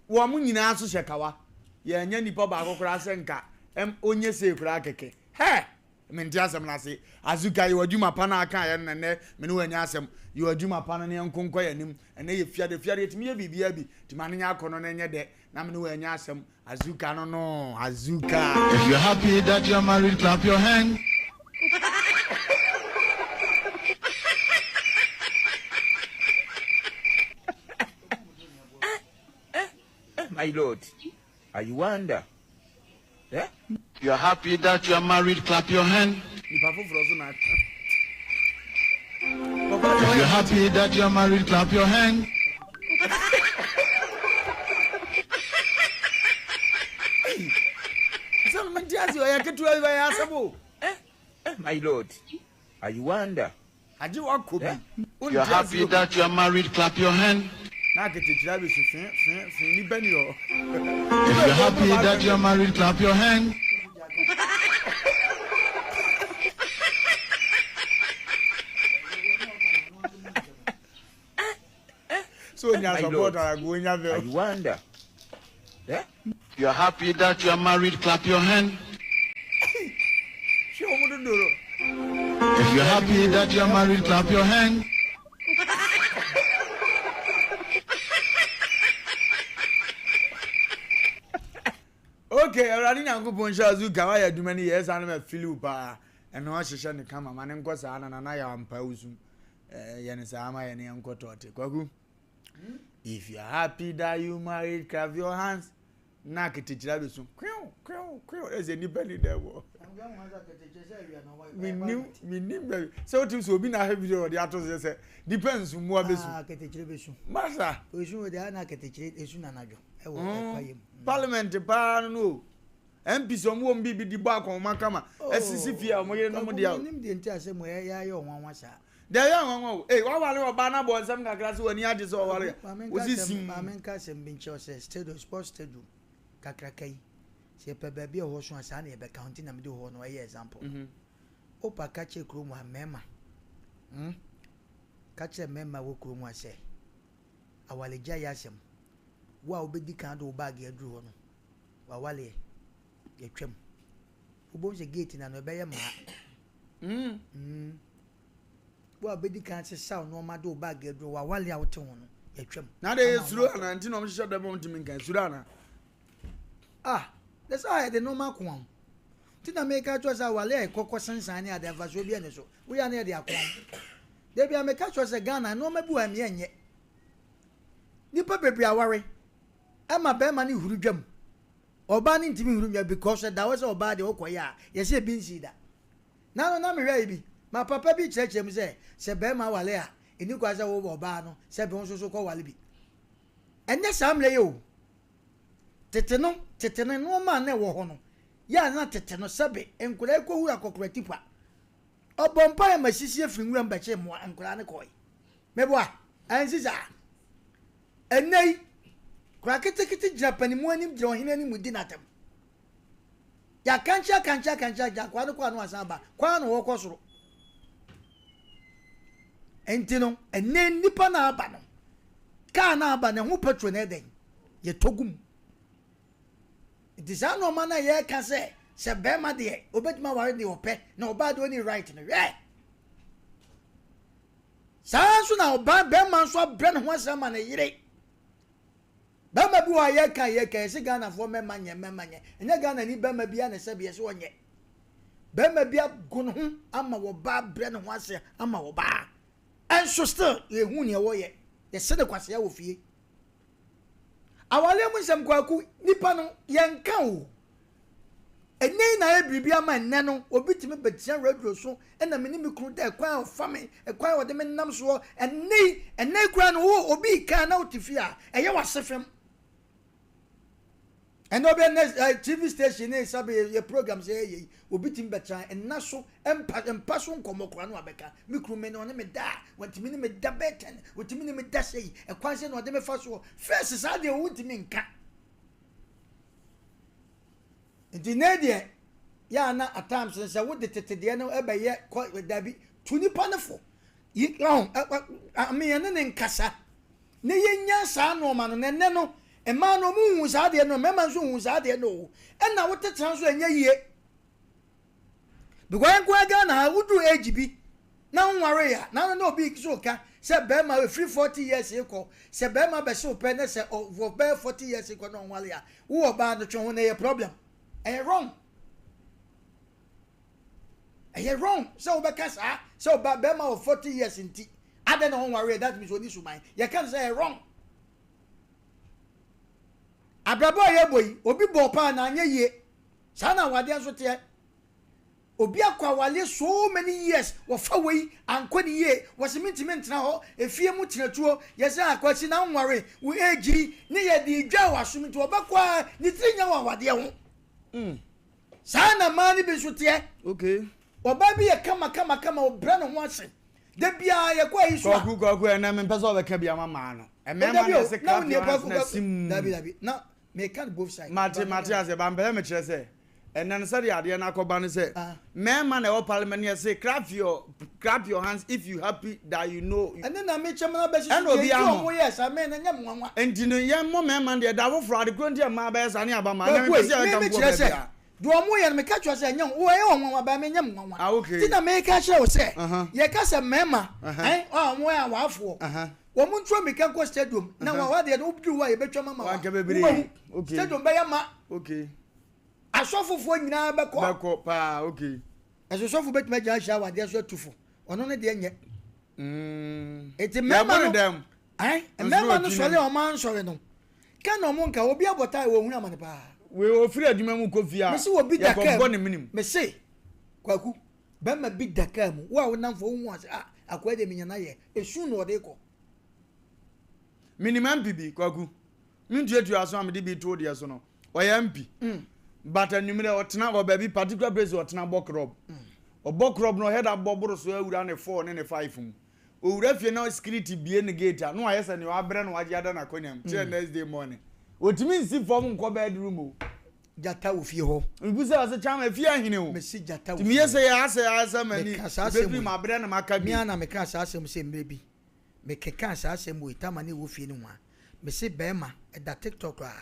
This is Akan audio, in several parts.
wo mu nyina so hyekawa ye nya nipa ba akokora senka onye se kura keke he menti asem na se azuka ye waduma pa na aka ye nene me no anya asem ye waduma pa no ne nkonko ye nim ene ye fiade timi ye bibia bi timane nya akono na nye de na me no anya asem azuka no azuka. If you're happy that you're married, clap your hand. My lord, are you wonder? Yeah? You're happy that you're married, clap your hand. If you're happy that you're married, clap your hand. My lord, are you wonder? Yeah? You're happy that you're married, clap your hand. If you're happy that you're married, clap your hand. So are you wonder? Yeah? You're happy that you're married, clap your hand. If you're happy that you're married, clap your hand. Okay, already now go pon shazu gawa ya dumani yes and me feel ba eno ahihye ne kama mane nkosa na na ya ampa usum ye ne sa ama ye ne nkotote kwagu. If you are happy that you married, clap your hands. Na ketichira besu kwiu eze ni bani dewo minim baby so to so bi na have video dey ato say depends mu abesu ketichira besu masa osu we dey na ketichira esu na najo e wo kwayem parliament pa no MP so mu ombi bi di bo akoma kama esisi fia mo yere no mo dia nim de nti ase mo ya yo nwanwa sa de ya nwanwa wa wale oba na bo nsam kakra se wani ade so wale ozisim mamenka se mbinche o se stadium sports stadium kakrakai se pe baabi ho so asa na e be county na me de ho no e example opa kache kromu amema kache mema wo kromu ase awaleja yasem wa obedi kan do bag ya duru ho no wa wale ye twem obo se gate na no be ye ma wa obedi kan se saw no ma do bag ya duru wa wale a wote ho no ye twem na de suru ana nti no mhye da bom timi kan suru ana that's why the normal kwam tina make a choice wale kokko sansan ni ade vaso bi ene so we ya na de akwam de bia make a choice Ghana no mabu am yenye nipa bebre aware ama be ma ni hurudwam oba ni ntimi hurudwam because da was oba de okoya ye se bi nsi da na me hwe bi ma papa bi chechem se be ma wale a eni kwa se wo oba no se be nso so ko wale bi enye samle yo teteno no ma na wo ho no ya na teteno sebe enkura ekohura kokora tipa obompa ya masisi afinwura mbache mo enkura ne koy mebo a ansisa enei kura kitikiti japani mu anim je ohene ni mudi natam ya kancha ja kwa no asaba kwa no wo kosoro entino enne nipa na aba no ka na aba ne ho petro na eden ye togum this no man ye can say se be ma de obetuma ware de ope na oba de oni right no ye sansu na oba be man so bre ne ho asema na yire be ma bi wa ye kan se Ghana fo me manye enya Ghana ni be ma bi na se be se wonye be ma bi agun ho ama wo ba bre ne ho ase ama wo ba enso still ye hu ne wo ye se de kwase ya wo fie awale mu nsem kwaku nipa no yenka o enne na e bibia ma nne no obitimi betia radio so ena me ni me kru da kwan fami kwan wode me nam so enne kura no wo obi ka na otifia eye wasefem eno be TV station e sabe ye program say ye obitimi betia enna so empa so nkomo kura no abeka me kru me no ne me da watimi ni me da beten watimi ni me da sei kwan se no wode me fa so first sa de wutimi nka nti nedie ya na at times say wo de tetede no ebe ye dabi tuni panefo yi me ne nkasa ne yenya sa no ma no ne no e ma no mu hu sa de no mema nso hu sa de no e na wote tran so enye yie because enko aga na wudu age bi na nware ya na no obi so ka se be ma free 40 years eko se be ma be so pe na se for be 40 years eko no nwale ya wo ba no twen ho na ye problem e wrong e wrong so be ka sa so ba be ma 40 years nti ade no nware that means oni suman ye can say wrong abrabo ye boy obi bo pa na anye ye sa na wade anso te obi akwa wale so many years wofa wei ankoni ye wosimintimenti na ho efie mu tenatuo yesa akwasi na nware wo agi ne ye di dwa wasomiti obakwa ni trinya wa wade ho sa na mani bi so te okay oba bi ye kama obra no ho ase de bia ye kwa iso kwaku na me pesa obeka bia mama no e me ma na se crap na sim dabi na me can both sides mate as e ba mbele me kire se and said the idea na koba no say man e parliament here say clap your hands if you happy that you know and then na me chema be and obi am yes I mean nyam nwanwa enti no yem mo man dey da wo fro ade kronti ma ba sa ne aba ma na me say me kire se do omo ye me ka twa se nyam wo ye nwanwa ba me nyam nwanwa ti na me ka kire wo se ye ka se mema omo ya wa afo wo mu ntro me ka ko stadium na wa de no bi wa ye betwa mama wa okay stadium be ya ma okay asofofo nyina beko pa okay asofofo betuma gya sha wade so tufo ono ne de nye eti mema dem mema no sole o man sore no ka no mo nka obi abota wo hu amane pa we ofiri adwuma mu kofia me se obi daka go ne minim me se kwaku bema bi daka mu wo namfo hu ase akwa de minya na ye esu no de ko minimum bibi kwaku mintuetu aso amede bi to de so no oyampi but anumere otena go baby particular place otena bokrob obokrob no head aboboro so awura ne 4 ne 5 mu owura fie na security bie ne gate no ayese ne wabre no wage ada na konyam till next day morning otimi nsi form nko bedroom o jata wo fie ho ibuze ase chama fie ahine o me si jata wo timi yese ya ase mani baby ma bre na maka bi na me ka asem se mrebi me keka asem wo itama ne wo fie ne ho me si bema e da TikTok a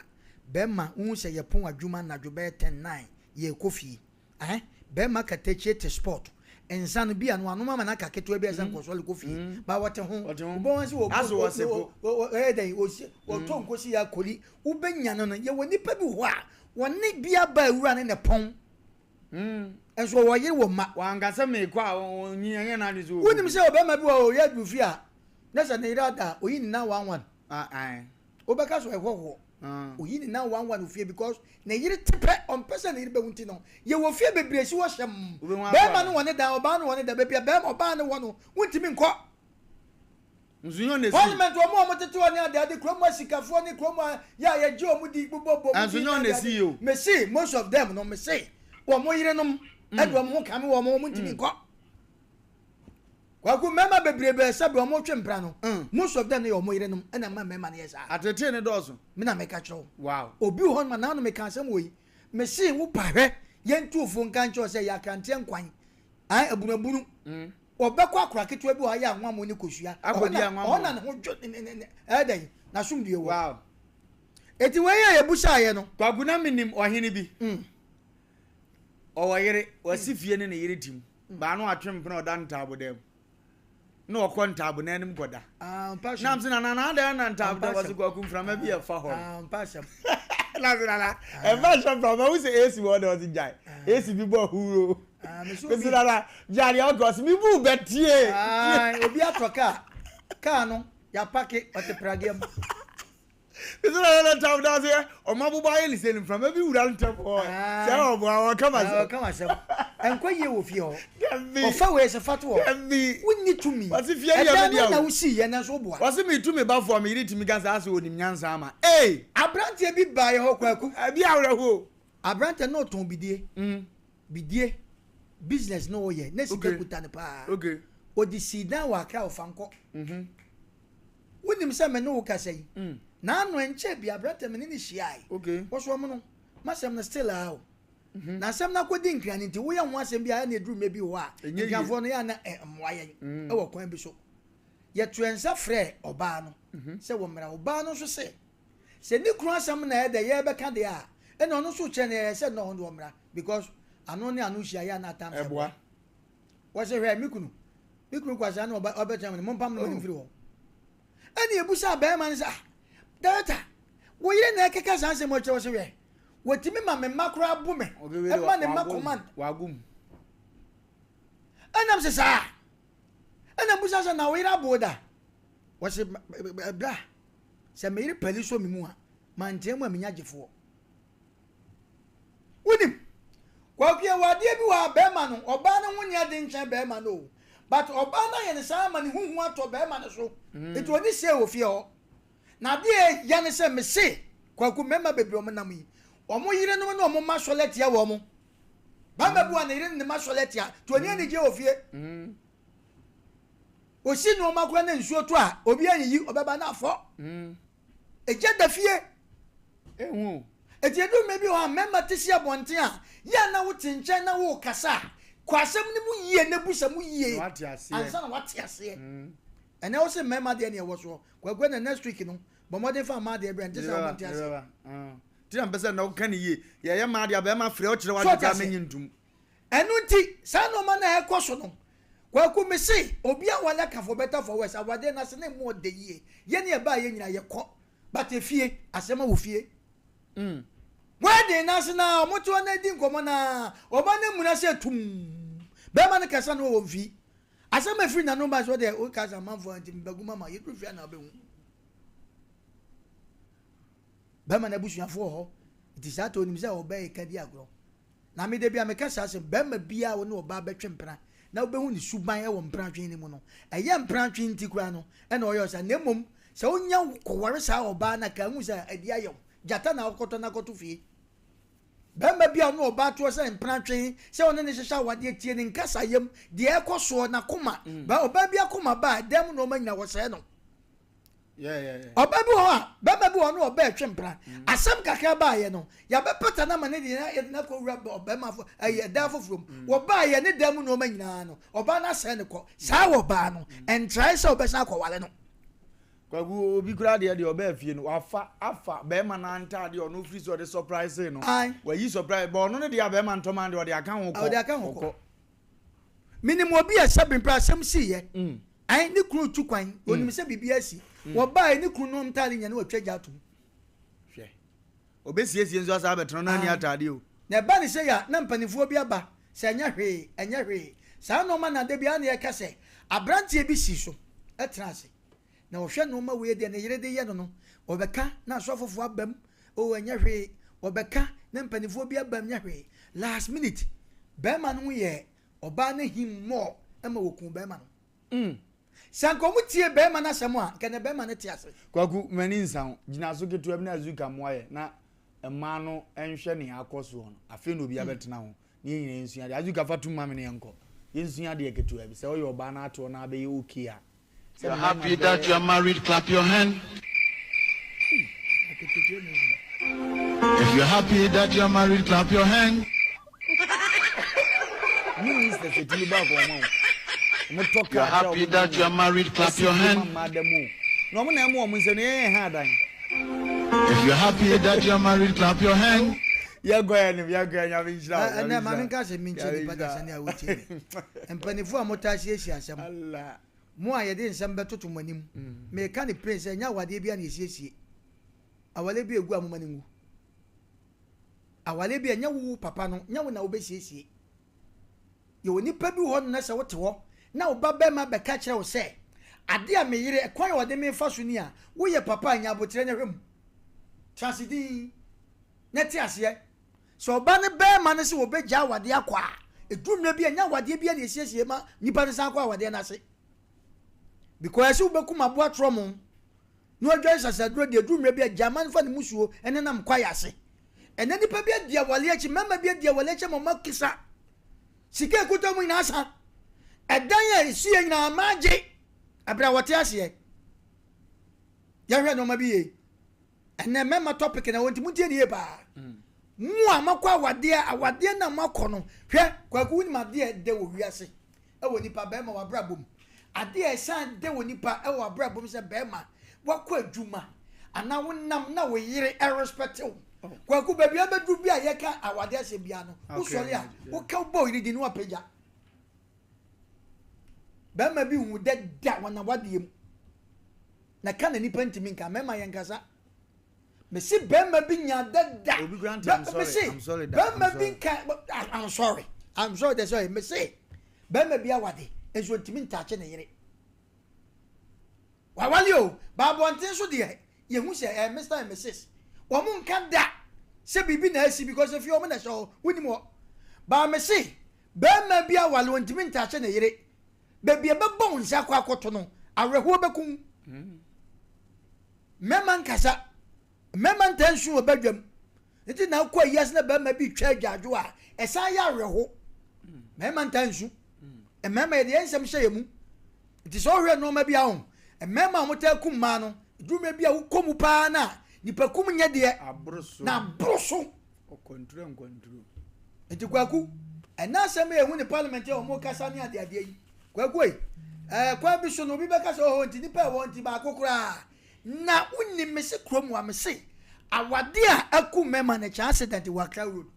bema unse ye pon adwuma na dwobe 109 ye kofi bema kateche te sport ensano bia no anoma na kaketo bia san konsole kofi ba wote ho bo wansi wo den o to nkosi ya koli ubenya no ye woni pa bi ho a woni bia ba awura ne pon enso wo yire wo ma wangasa me kwa onyianye na dizo wonim se obema bi wo ye dufi a na sa ne irada oyini na 11 obeka so ehwo oyini na 11 ofie because na yire tepe on person na yire be wunti no ye wo fie bebresi wo hyem be ma no woni da oba no woni da be bia be ma oba no wono wunti mi nko nzunyo ne si parliament o mo tete woni ade kromo sikafo ni kromo ya ye je o mu di gbogbogbo nzunyo ne si yo me see most of them no me see wo mo yire no edo mo ka me wo mo wunti mi nko kwaku mema bebrebe sabe omo twempra no most of them na omo yire no na mema na yesa atete ne dozo me na meka kiro wow obi ho ma na no meka asem wo yi me see wo pahwe yentuofo nka ncho se ya kante nkwan ai abunabunu obekwa akura ketewa bi ho ya anwa mo ni kosua akodi anwa mo ona ne ho dwo edan na sumdue wo wow eti we ya ebusa ye no kwaku na minim ohene bi o yire wasifie ne yire tim ba no atwempena odan tabo dem no okontabu na enim goda nam sina na ada na ntabu da wasu kwaku mframa bi e fa ho passion na sina e fa shop from we say AC word was jai AC bi bo huro sina na jari o go mi bu betie obi atoka ka no ya pake otepragem sina na ntabu da say o mabuba ye listen mframa bi wura ntabu say o bo awon kama se enkoye wo fie ho o fa we se fatu ho wonni tumi wasi fie ya media na wusi ye na so boa wasi mi tumi ba for me iri tumi gasa ase onim nyansa ama abrante bi ba ye ho kwaku bi awre ho abrante no ton bidie business no ye na sika kuta ne pa okay odi sida wa ka ofanko wonim se me no wo ka sei na anu enche bi abrante me ni hia okay wo so mo no masem na still how na asem na kodi nkran nti wo ya ho asem bi a na eduru me bi ho a nkafo no ya na mwaye e wo kwan bi so ye tuensa frɛ oba no se wo mra oba no so se se ni kru asam na e de ye be ka de a e no no so che na se no no mra because ano ne anu hia ya na tam se eboa wo se hwe mikunu kwasa na oba cham mo pam no ni firi ho ani ebusa be man sa data wo yire na ekeka san se mo che wo se hwe wotimi ma me makro abu me e ma ne makoman wagum anam se sa anam busa sa na wo yire abu da wo se bra se me yire pali so mi mu a man tem ma minya gifo wonim kwa kia wade bi wa be ma no oba na hunya de nchen be ma no but oba na ye ne sa ma ne huhu ato be ma ne so it woni se ofie ho na de ya ne se me se kwa ku mema bebre o nam yi omo yire no na omo ma solete ya wo mo ba ma bu na yire ne ma solete ya to ni ani je ofie o si no ma kwa na nsuo to a obi anyi obeba na afọ eje da fie ehu etiedu mebi o mema tisi abonten a ya na wo tinche na wo kasa kwasem ni mu yie na busa mu yie ansa na wate ase ene wo se mema de ne wo so kwagwe na next week no bo modern fa ma de brand tisa abonten ase ti am pese na wo kan yie ye ma de ba ma frɛ wo kyerɛ wa de menyi ntum enu nti sa no ma na ekoso no kwaku me se obi a wala ka for better for worse awade na se na mu de yie ye ne ba ye nyina ye kɔ but efie asema wo fie wade na se na omoto na di nkomo na oba na mu na se tum be ma ne kasa no wo fi asema free na no ba so de o kasa man for anti mbaguma ma ye trufia na be hu be ma na busuafo ho it is ato nim se oba e ka di agro na me de bia me kasa se be ma bia wo ne oba ba twempra na wo be hu ni suban e wo mpratwe ni mu no eye mpratwe nti kura no e na oyo sa na mom se onya kwore sa oba na ka hu sa adi ayo jata na okoto na koto fie bemba bia no oba to se mpratwe se one ne hyehyɛ wade tie ne nkasa yam de ekoso na koma ba oba bia koma ba dem no ma nyina wo se no oba bi ho a bemba bi ho no oba etwempra asem kakra ba ye no ya be pata na ma ne de na ko wura oba ma fo aye da fofrom wo ba ye ne dem no ma nyina no oba na se ne ko sa wo ba no en try se oba sa ko wale no kwagu obi kura de oba afie no afa be ma na anta de ono free so de surprise no wa yi surprise but ono ne de be ma ntoma de aka ho ko o de aka ho ko minimum obi a sabin pra asem si ye ai ni kru tu kwan onim se bibia si wo ba ni kru no ntale nya na watwa jato hwe obesiesie nzo asa betro na ni atade o na ba ni se ya na mpanifo bi aba se anya hwe sa no ma na de bia na ye kase abrantie bi si so etrase na wo hwe no ma we de na yire de ye no obeka na asofofo abam o anya hwe obeka na mpanifo bi abam nya hwe last minute be ma no ye oba na him mo ema wokun be ma no sanko mutie be ma na semo a kene be ma na ti ase kwaku mani nsan gina so ketu abi na azuka moaye na ema no enhwe ne akoso no afi no bi abetena ho ne nyina nsua de azuka fatu ma me ne enko yensua de ketu abi se oyo oba na ato na be okay a. You're happy that you're married, clap your hand. If you're happy that you're married, clap your hand. You're happy that you're married, clap your hand. If you're happy that you're married, clap your hand. Ya go ahead, na mami ka se minche ni pada sane a wuti empanifo amotasie asem Allah mo ayede nsem betoto manim me ka ni prince nya wade bia na esiesie awale bi egu amomaningu awale bi nya wu papa no nya wu na obesiesie ye woni pa bi ho na se wote ho na oba be ma be ka kire wo se ade a me yire kwan wade me fa so ni a wo ye papa nya abotre nya hwem transidi neti ase so oba ne be ma ne se wo be gya wade akwa edumna bi nya wade bi na esiesie ma nipa ne san akwa wade na se because you bekum aboa tromo no adwan sasadro de edumna bi agyaman fa ne musuo ene nam kwaya ase ene nipa bi adia wale achi mama bi adia wale achi mama kisa sike kuto mu ina asa edan ya esie nyina maje abra wote ase ya hwe no ma bi ye ene mema topic na wonti mutie ne ba mu amakwa awade na makono hwe kwaku ni ma de wo wiase e wo nipa ba ma wabrabom ade esan de wo nipa e wo abrabom se be ma wakọ adwuma ana wonam na wo yere respect wo kwaku baby abedu bi a yeka awade ase bia no wo sori a wo ka bo yiri di no apagya ba ma bi hu da wana wade mu na ka na nipa ntimi nka mema yenkasa me si ba ma bi nya da Obi grant I'm sorry ba ma bi nka I'm sorry that's why me say ba ma bi awade ezo ntimi ntache na yere wawali o ba bonten so de ye hu se Mr and Mrs wo mun kan da se bibi na asi because if you na so woni mo ba me se ba ma bi awale ontimi ntache na yere ba bi be bon nsa kwa akoto no aweho bekum mema nkasa mema ntansu obadwam nti na kwa yes na ba ma bi twa adwadwo a esa ya aweho mema ntansu mema ye de ensem hye mu nti so hwe no ma bi ahon mema mota kum ma no dume bi a wo komu pa na nipa kum nya de abroso na broso okontro nti kwaku ena sema ehu ni parliament e o mo kasa ni ade yi kwaku kwa bi so no bi be kasa o nti nipa wo nti ba kokora na unni mese krom wa mese awade a akum mema na cha accident wa Accra road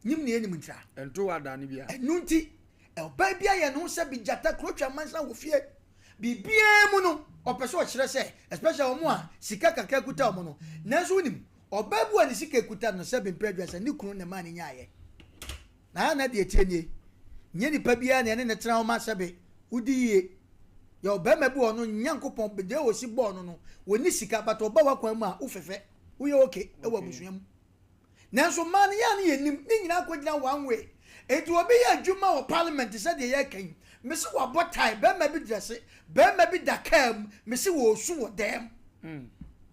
nim ne enim ntra ento wada ne bia enu nti ba bia ye no se bi jata krotwa mansa wo fie bibia mu no opeso o kire se especially omo a sika kakra kuta omo no nanso unim obabu ani sika kuta no se bi mpredwesa ni kunu ne ma ne nyaaye na de etie nie nye nipa bia ne ne tra o ma sebe udiye ya obema bi ono nyankopon bede o si bo no woni sika bato oba wakwan mu a ufefe uye okay e wa busuam nanso man ya ne yenim ni nyina akogina one way etu obi ya adwuma o parliament se de ye kan mesi wa botai bema bi dresse bema bi dakam mesi wo osu wo dem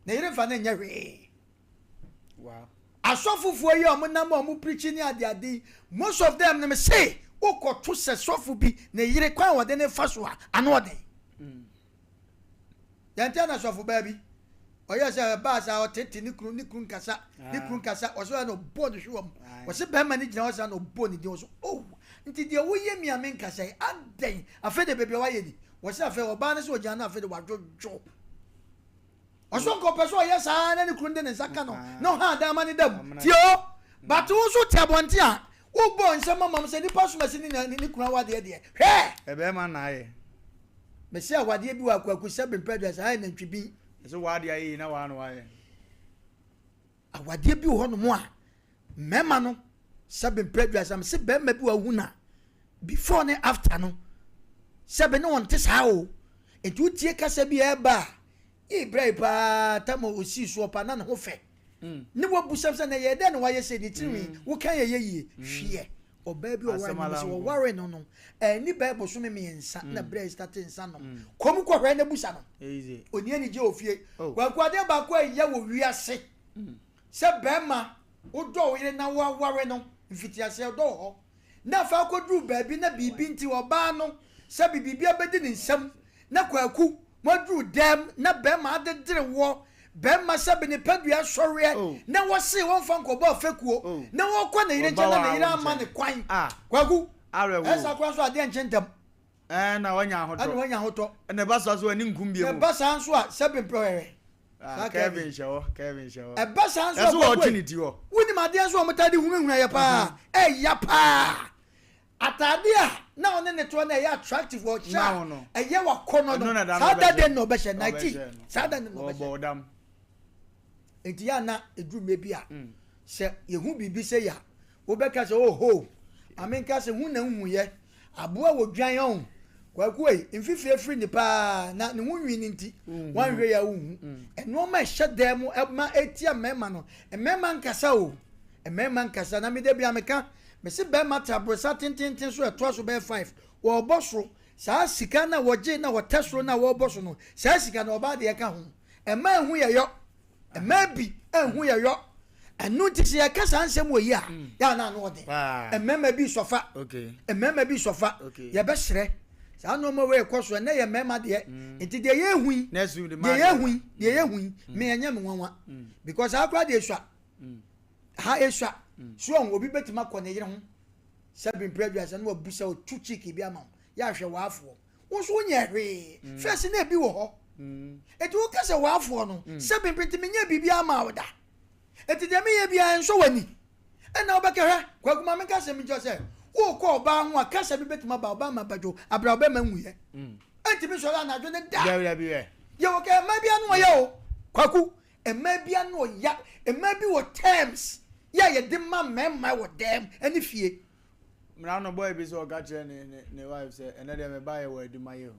na yire fa na nya hwe wow asofofo yi o mo nam o mo preaching ni ade most of them na me say ukoto se sofu bi na yire kwan wode ne faso a ano ode yantia na sofu baby oya se ba sa o tete ni kru kasa o so na bo de hwom o se be ma ni gina o sa na bo ni di o so oh nti de wo ye mi amen kasa aden afa de bebe wa ye ni o se afa o ba na se o jana afa de wa jojo o so ko pe so ye sa na ni kru de ne saka no ha da ma ni dam ti o but wo so ti abonti a wo bo nsema mam se ni pasu masi ni kru wa de hwe ebe ma na ye me se awade bi wa kwaku se be predators ai na ntwibi so wade ayi na wa no wa ye awade bi ho no mo a mema no se be predators am se be ma bi wa huna before ne after no se be ne won te sa o etu tie kasa bi e ba Ibrahim pa tamo osi so pa na ho fe ni wo busam se na ye de no wa ye se di tiri wo kan ye ye hwie oba bi o wa ni so worry no ni bible so me ensa na bread start ensa no kom ko hwe na busa no easy oni ani je ofie kwakwade ba kwa ya wo wiase se bema wo do yire na wo worry no mfitiase do ho na fa kodru ba bi na bibi nti oba no se bibi abedi ni nsam na kwaku modru dem na bema adedere wo bema sabe ne padua sɔre na wo se won fa nkobo fekuo na wo kwa na yire nche na yire ama ne kwan kwagu esa kwa so ade nchentem na wanya hoto na ba so ani nkum bie mu na ba san so a sabe mprohere Kevin show e ba san so so opportunity ho woni ma de so omtade hunhun ya pa ya pa atade a na one ne to na ya attractive wo cha ye wa kono no sada de no be she 19 sada no be bodam enti ya na edrume bi a se yehu bibi se ya wo be ka se ho amenka se hu na hu ye aboa wo dwan on kwaku mfifie free ni pa na ne hu nwi ni nti wan hwe ya hu eno ma hye dem ma etia mema no mema nkasa o mema nkasa na me de bia meka me se be mata brosa tintintin so eto so be 5 wo boso saa sika na woje na wotesoro na wo boso no saa sika na oba de ka ho ema hu ye yo ema bi hu ye yo enu ti se kasa ansem wo yi a ya na no de emema bi sofa emema bi sofa ye be hre saa no mo we koso na ye mema de enti de ye hu de ye hu me anya me nwanwa because akwa de swa ha eswa so on obi betima kɔ ne yere ho sabin previous na wabusa o tu chiki bi ama ya hwɛ waafo wo so nya hwe first na bi wo ho eti wo kase wafo no se bimpiti menye bibia ma woda eti de me ye bia nso wani na obeke hwe kwaguma me kase me jo se wo ko ba ho akase bi betima ba ba ma bajo abra ba ma nwuye enti mi so la na jo ne da ya bi we ye wo ke ma bia no ye o kwaku e ma bia no ya e ma bi wo terms ya ye de ma mema wo dem ani fie mra no boy bi so ga che ne wife say ene de me ba ye wo aduma ye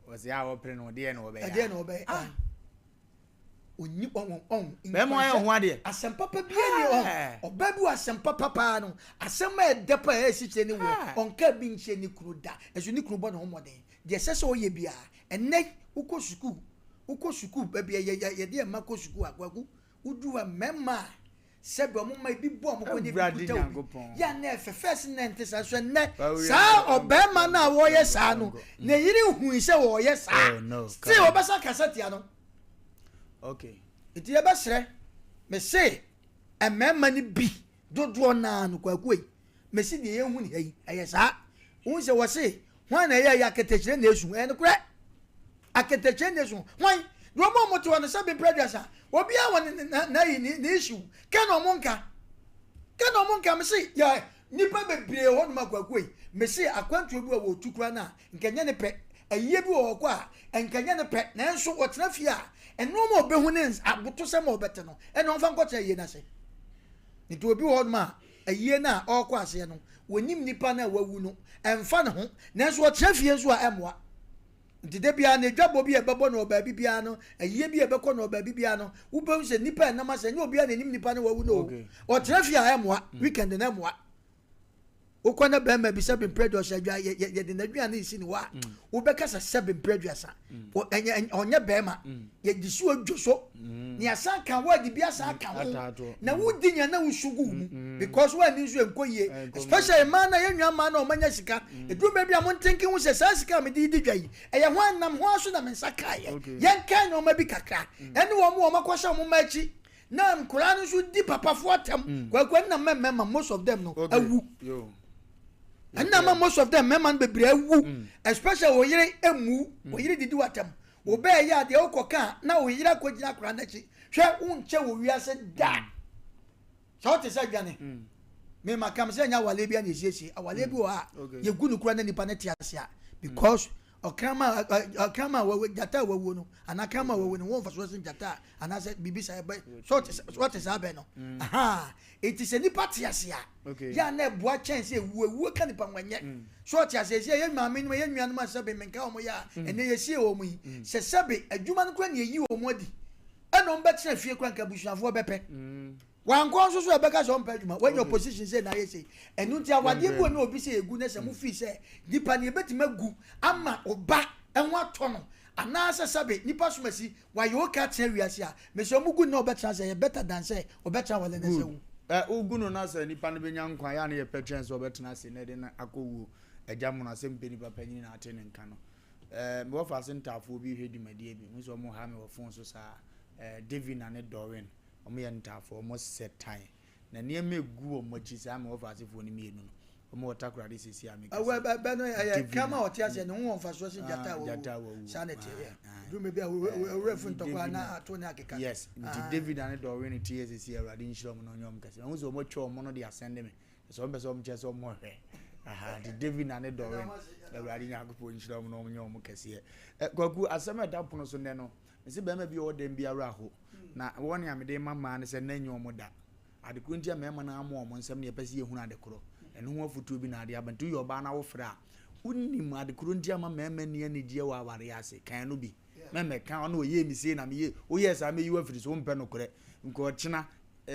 o se ya wo pre no de no be ya de no be oni on be mo ayo ho ade asem papa bi ani o oba bi asem papa no asem e de pa e si che ni wo onka bi nche ni kru da esu ni kru bo no homoden de sese o ye bia enne uko suku ba bi ye de ma ko suku agwagu udu wa mema sebe o mama bi bo mo ko de bi kuta ya na first nente sa so ne sa obema na wo ye sa no na yiri hu ise wo ye sa ti obesa kasati ano okay iti eba sere me se emema ni bi dodo na no kwaku yi me si de ye hu ni yi eye sa hu se wo se hwan na ye ya ketechire na esu en kure aketechire na esu hwan do mo to na sabe prejudice obi a won na yi ni issue ka no monka me se ya nipa bebre ho no makwaku yi me se akwantu obi wo tukura na nkenye ne pe aye bi wo ko a enkenye ne pe na enso wo tena fie a eno mo obehu ne aboto se mo obete no eno mfa nkocha aye na se nti obi wo ma aye na okọ ase no wonim nipa na wawu no emfa ne ho na enso wo tena fie so a emoa nti de bia na dwabo bi ebebo na oba bibia no aye bi ebekọ na oba bibia no wo be se nipa na ma se nya obi a na nim nipa na wawu no o tena fie a emoa weekend na emoa ukwana bema bi seven prejudice adwa ye de nadwa na isi ni wa wo be kasa seven prejudice onye bema ye disu odwoso ni asanka wa di bia sa aka ho na wo dinya na usugu mu because wa ni nso enkoye especially man na yenwa man na o manya sika edu be bia mo thinking wo se sa sika me di dwa yi eye ho anam ho aso na me nsaka ye yen kan no ma bi kakra ene wo mo makwasha mo machi na mkura no so di papa fo atam kwakwa na memma most of them no awu and now most of them men be brewu especially wo yire emu wo yire didi watam wo be ya de okoka na wo yire akogina kura na chi hwe unche wo wiase da so te say gane me makam say nya wale bia na esiesi awale bi wo a ye gunu kura na nipa na tiase a because okama wo jata wo no anakama wo no won faso sin jata anase bibisa ebe so what is happen no aha it is any party asia ya na bua chance ewu ka nipa nwanye so tiase ese ye maame no ye nnuanu ma sabe menka omo ya ene ye sie omo yi se sabe adwuma no kra na yi omo adi eno mbe tena fie kra nka busuafo bepe wanko so so ebeka so mpa adwuma when your position say na ye say enu ti awade bu na obi say egu na se mu fi say dipa ne betima gu ama oba enwa to no anasa sabe nipa somasi wa yo ka tena wiase a me so mu gu na obetena say better than say obetena wale na say wu ogu no na say nipa ne benya nkwa ya na ye petren so obetena say na de na akowu agyamu na Asem Mpe Nipa panyin na ate ne nka no me wo fa sentafo bi hwedi madie bi mo so mo ha me wo fon so sa David na ne Doreen omo ye ntafo omo set time na ne megu omo chi sa me wo fa sefo ni mienu no omo watakura de sisi ameka be no kama otiase ne ho fa so sin jata wo sanity do me bia we refun to kwa na ato ne akeka yes nti David na ne Doreen tie sisi awrade nshiro mo no nyom kase na so omo twa omo no de asende me so omo be so omo che so omo hwe aha nti David na ne Doreen awrade nyakopo nshiro mo no nyom kase kwaku asema da pono so ne no nsi be ma bi o dem bia ra ho na woni amede mama ne se na nyom da adekuru ntia mema na amo omo nsem ne pese ye hunu adekuru eno ho afutu bi na ade abantu yo ba na wo fra unnim adekuru ntia mema ne anigye wa aware ase kan no bi meme kan ono ye mi se na me ye o yes am yi afiri so mpe no kore nko china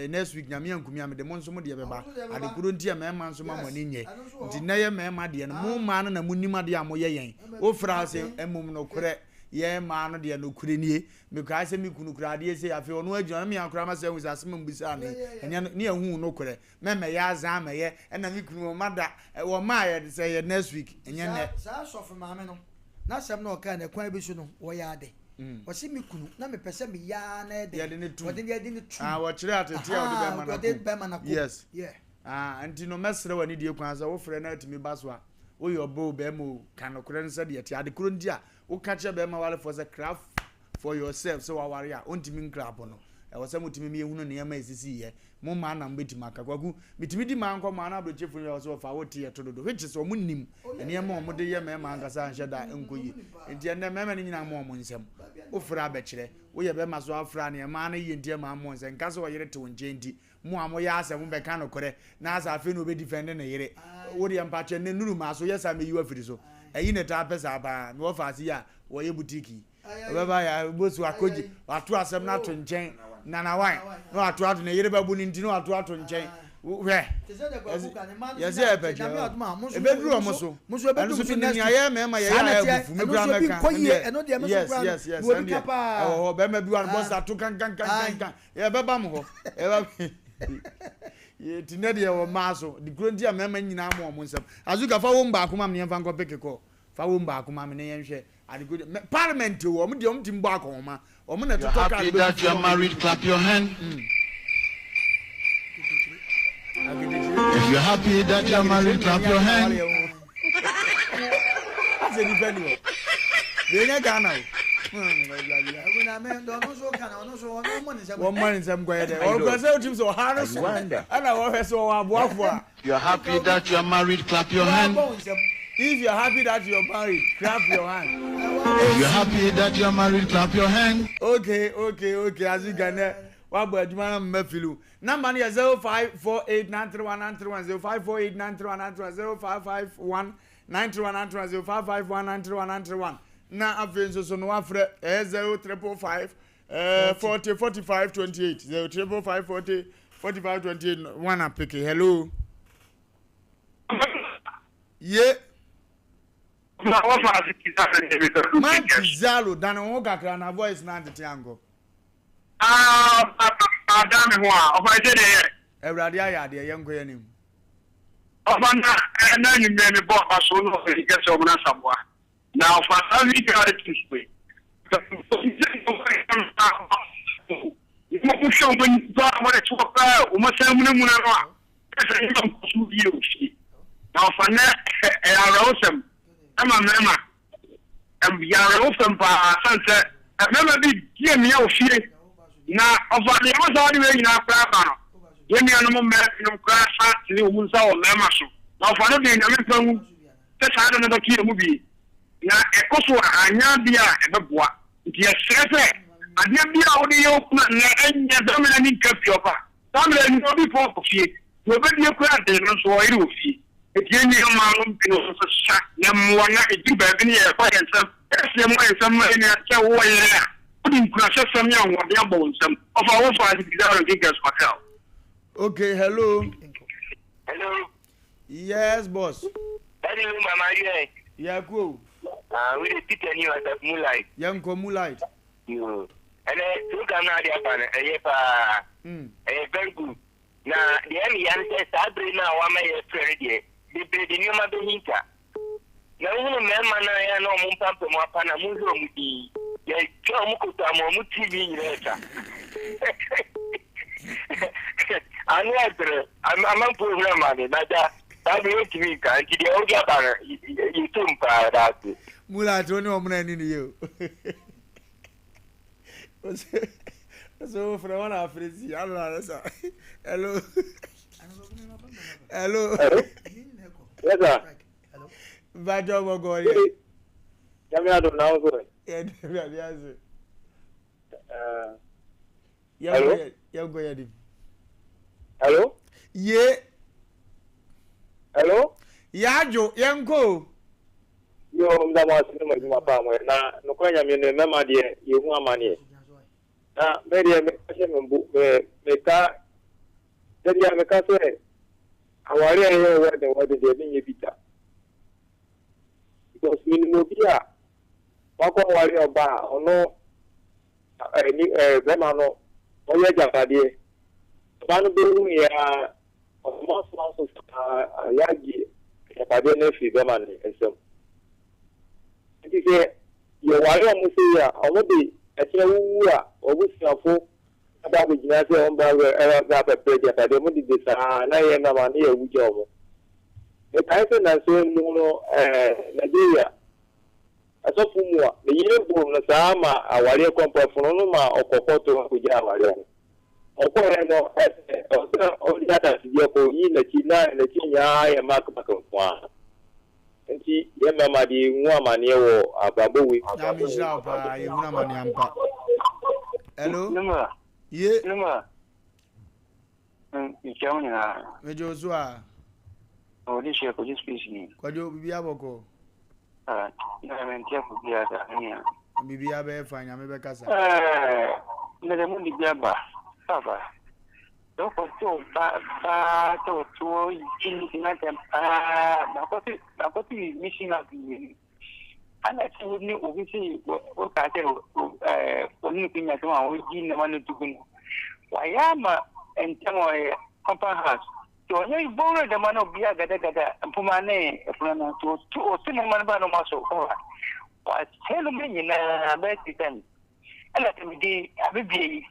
next week nyame ankumi amede mo nso mo de beba adekuru ntia mema nso ma mo ni nye nti na ye mema de no mo ma no na munnim ade amo ye yen o fra se emum no kore ye ma no de no kure nie me ka se mi kunu kura de se afi ono adwuma me akura ma se wusa Asem mbisa ne enya ne ehu no kure meme ya za ma ye na mi kunu ma da wo ma ye se ye next week enya ne sa sofu ma me no na Asem no ka na kwan bi so no wo ya ade wo se mi kunu na me pese me ya na ede ye de ne tu wo de ne tu wo kire atete wo de be ma na yes yeah anti no mesre wani die kwan za wo frɛ na atimi baso a wo yo bo be mo kan no kure nsa de ati ade kuro ndi a wo ka che be ma wale for se craft for yourself so aware a ontimi nkrabo no e wo se mutimi me ehunu ne yama esisi ye mo ma na mbetimi aka kwaku mitimi di ma nko ma na abrochefo yo so fa wote ye tododo which is omu nim ne yama omu de ye mema ankasa anhye da enkoyi enti ene mema ne nyina mo nsem ofra abekire wo ye be ma so afra ne ma na ye ntie ma mo nsem nkase wo yere te wonje enti mo amo ya asem be kan okore na asa afi no be defend ne yere wo de mpache ne nuru ma so yesa me yiwa firi so eyi ne ta pesa ba me wo fa asi ya wo ye butiki baba ya bosu akoji atu asem na to nchen na wan no atu ne yere babu ni ntino atu nchen we yes e beje e be duru omo so e be duru ni aye mema ye ya bufu me bra meka yes oh be ma bi wan boss atu kan ye be ba mo ho e ba ye tinade ye wo maso di gronti a mema nyina mo omo nsem azuka fa wo mba akoma me yemfa nko pekeko fa wo mba akoma me ne yenhwe Parliament wo mo de om timbo akoma om na to talk Happy that you are married, clap your hand. If you're happy that you are married, clap your hand. That's a different. They Ghana. One man in some way there. Or go say so hard so. And I was so aboafo. You're happy that you are married, clap your hand. If you're happy that you're married, clap your hand. If you're happy that you're married, clap your hand. Okay. As you can what about you man mefilu. Number is 0548931931 0548931931 na afenso so no afre 0555 40 45 28 0555 40 45 28 one apike. Hello. Yeah. Na Wofa Lumba. Man Kizalo dan won kakra na voice na antetiango. Adam ho a ofa je de. Ewrade aya de yenko yanim. Ofa na ni me bo aso no e ke so na sabwa. Na ofa na ni ga de tspwe. Mo ku sho ben ba mo de tsoka o mo se mu na no. Ese ni ko su bi o shi. Na ofa na e ara osem. Ama mema yare ofem pa sanse mema bi die me o fie na ofa de mo so de we nyina pra ba no ye mi anu mo me no kra sa ni o mun sa o mema so na ofa no de na me panu te sa de no ba ki mu bi na ekoso anya bia e be boa nti ye srefe ade bia o de yo kuma na enya do me na ni kapi opa ta me ni obi po ko fie no be die kra de no so o ire o fie etieni amanu pino so sha na mwana ejiba bi ne e kwa ensam ese mo ensam ma ni acha wo ye na odi nkura sesam ya wo de abo nsam of our Wofa Lumba. Okay, hello. Hello. Yes, boss. Hello, Mama. Yeah, cool. We the Peter new at Moonlight. Young Moonlight. You. And you can not very good. Now, the answer Sabrina, one may friend. The new mother hinka. Now, man, I know Mumpam to Mapana Muzi. Yes, Mukuta Muti later. I'm a program money, but that will to me. Can't you all get better? You soon proud out. Mula, don't know man in you. So, for one of his hello. Hello. Yes, sir. Bad job, go ahead. I don't know. Yeah, hello? Yeah. Hello? Yeah, Joe, Yanko. Yo, my family. Now, no question, you remember the you want money. Now, maybe I make a book, make a then you have a castle. I worry where the word is being bitter. Because minimum beer, what worry about or no, Remano, or your Japadi. One being here, of most months, Yagi, Japadi, Figaman, and so. It is a your worry almost here, or maybe a chair or with your folk. About the Gymnasium about a project, I don't need this. I am a near job. The person has said, Nigeria, asofumwa the yebo na sama awale kwa fono ma okokoto kuja awale okore no o data sije ko yina kina na kinya ya makaka kwa nti ye mama di nwa mane wo ababowi ya mi jira pa ye huna mane ampa hello Numa. ye Numa. Ichauni na. mejo so a Odi she ko just speak ni. kwajo bibia boko Na mentia ku bia da ni. bibia be fanya me be kasa Ne mu ni bia ba. Baba. Do ko to ba to to yin na tem na ko ti mission of ni. Ana ti ni obi si o ka te o ni pinya to a o yin na manu tukun. Wayama entamo compound house. To ne bore da mano biya gada mpuma ne fulana to o sinu man ba no maso ko wa telu me na ba titan ala te di abibi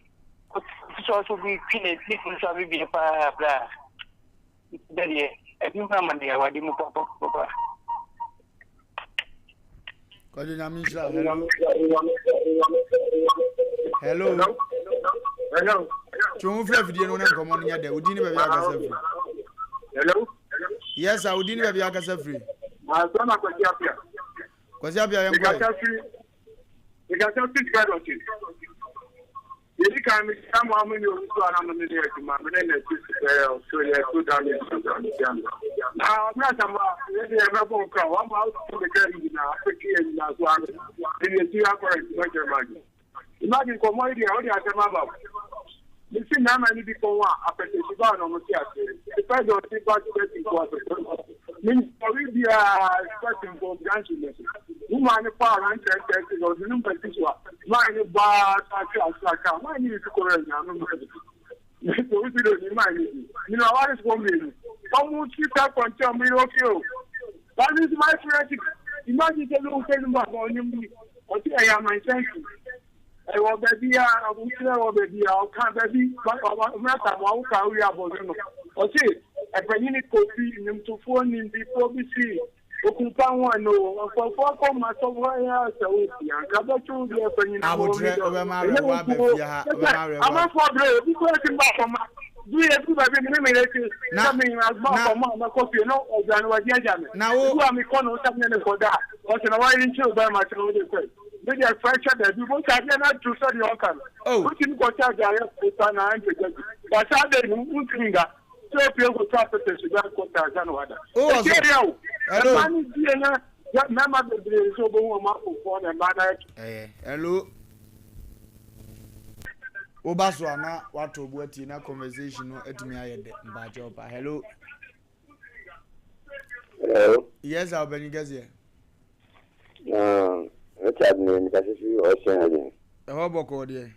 so bi kine ni so abibi pa bra dali e ni ma man ya wadi mu papa kwajo na mi jira hello hello chon fla video no na nkomo nya de udi ni be bia kasa free hello yes a udi ni be bia kasa free ma so na kwasi apia yan kwa Because you can make some woman you so I'm in the my name so yeah so down now I'm not really ever going to come out to the game now African as well in the correct imagine commodity how they are about you see now many people want after the Sudan on the depends on the budget means we be expecting for grandchildren woman power and test or the number this one mine bar saka mine is correct now no so we don't mind you know what is going on how much you talk on tell me okay that is my friend imagine the little thing about on him what I am my thank you I will be I will say be I can't be but matter what can we about you okay a penny coffee in to phone in before we see okunpa one no for come so why so and ka to be a penny abutre obema re wa be fia obema re wa I'm for the because in back from do everybody me na me as back from my coffee no o jan wa dia jam na wo am kono so me for that because na why in chill by my no dey say they are fracture that you want to na to so the organ which in go charge ya for na 100 but how they won't finger so people go trap it to that quarter jan wada hello mani die na mama be so bo ma for na bana hello obaso ana wato buati na conversation no etumi ayede mbaje opa hello yes I'll be gazie Richard ni kasi ocean again ho boko de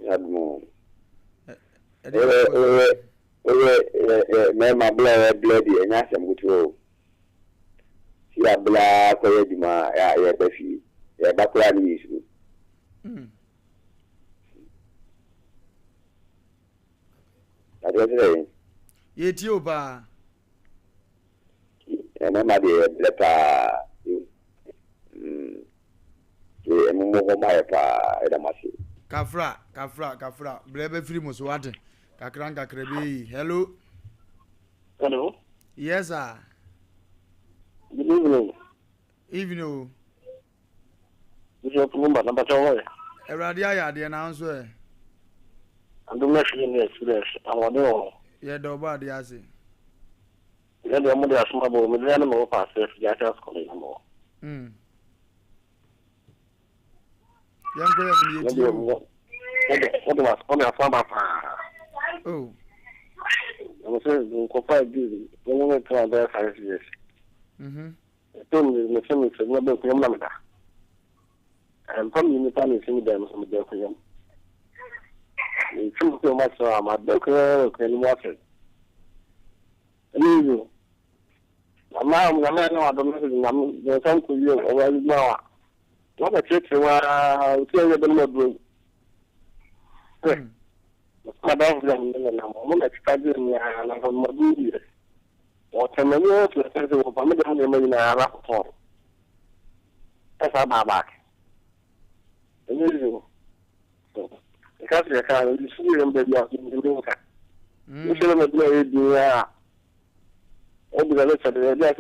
admo me ma blood e nya sem gutu ya bla ko ye dima ya befi ya bakura ni isu adere ye ti oba na ma de bleta e mo mo ma pa e da masi kafra brebe free mo so wate kakran be hello yes sir good evening Wofa Lumba number 2 Eradia ya de na nso e ando me fi ni experience awon o ye do ba de ase ye do mo de asuma bo me de na mo pass ya ta school ni mo yango ya ni yeti o do was on afa ba pa oh mo se ko pa bi mo mo tra da 5 years to me se me se na be ko na meda from you need to see them some de ko yam ni chu ko ma so ma de ko ni mo se ni yo mama no ado me na me san ku yo o wa ma wa wa ba che wa ti ye de mo do ma da fu na mo na ta de ni na ko mo du o te me yo to se ko pa me de mo na ra ko That's our back. And you because you can't see them, baby, in the room. You should have been doing all the rest of the day.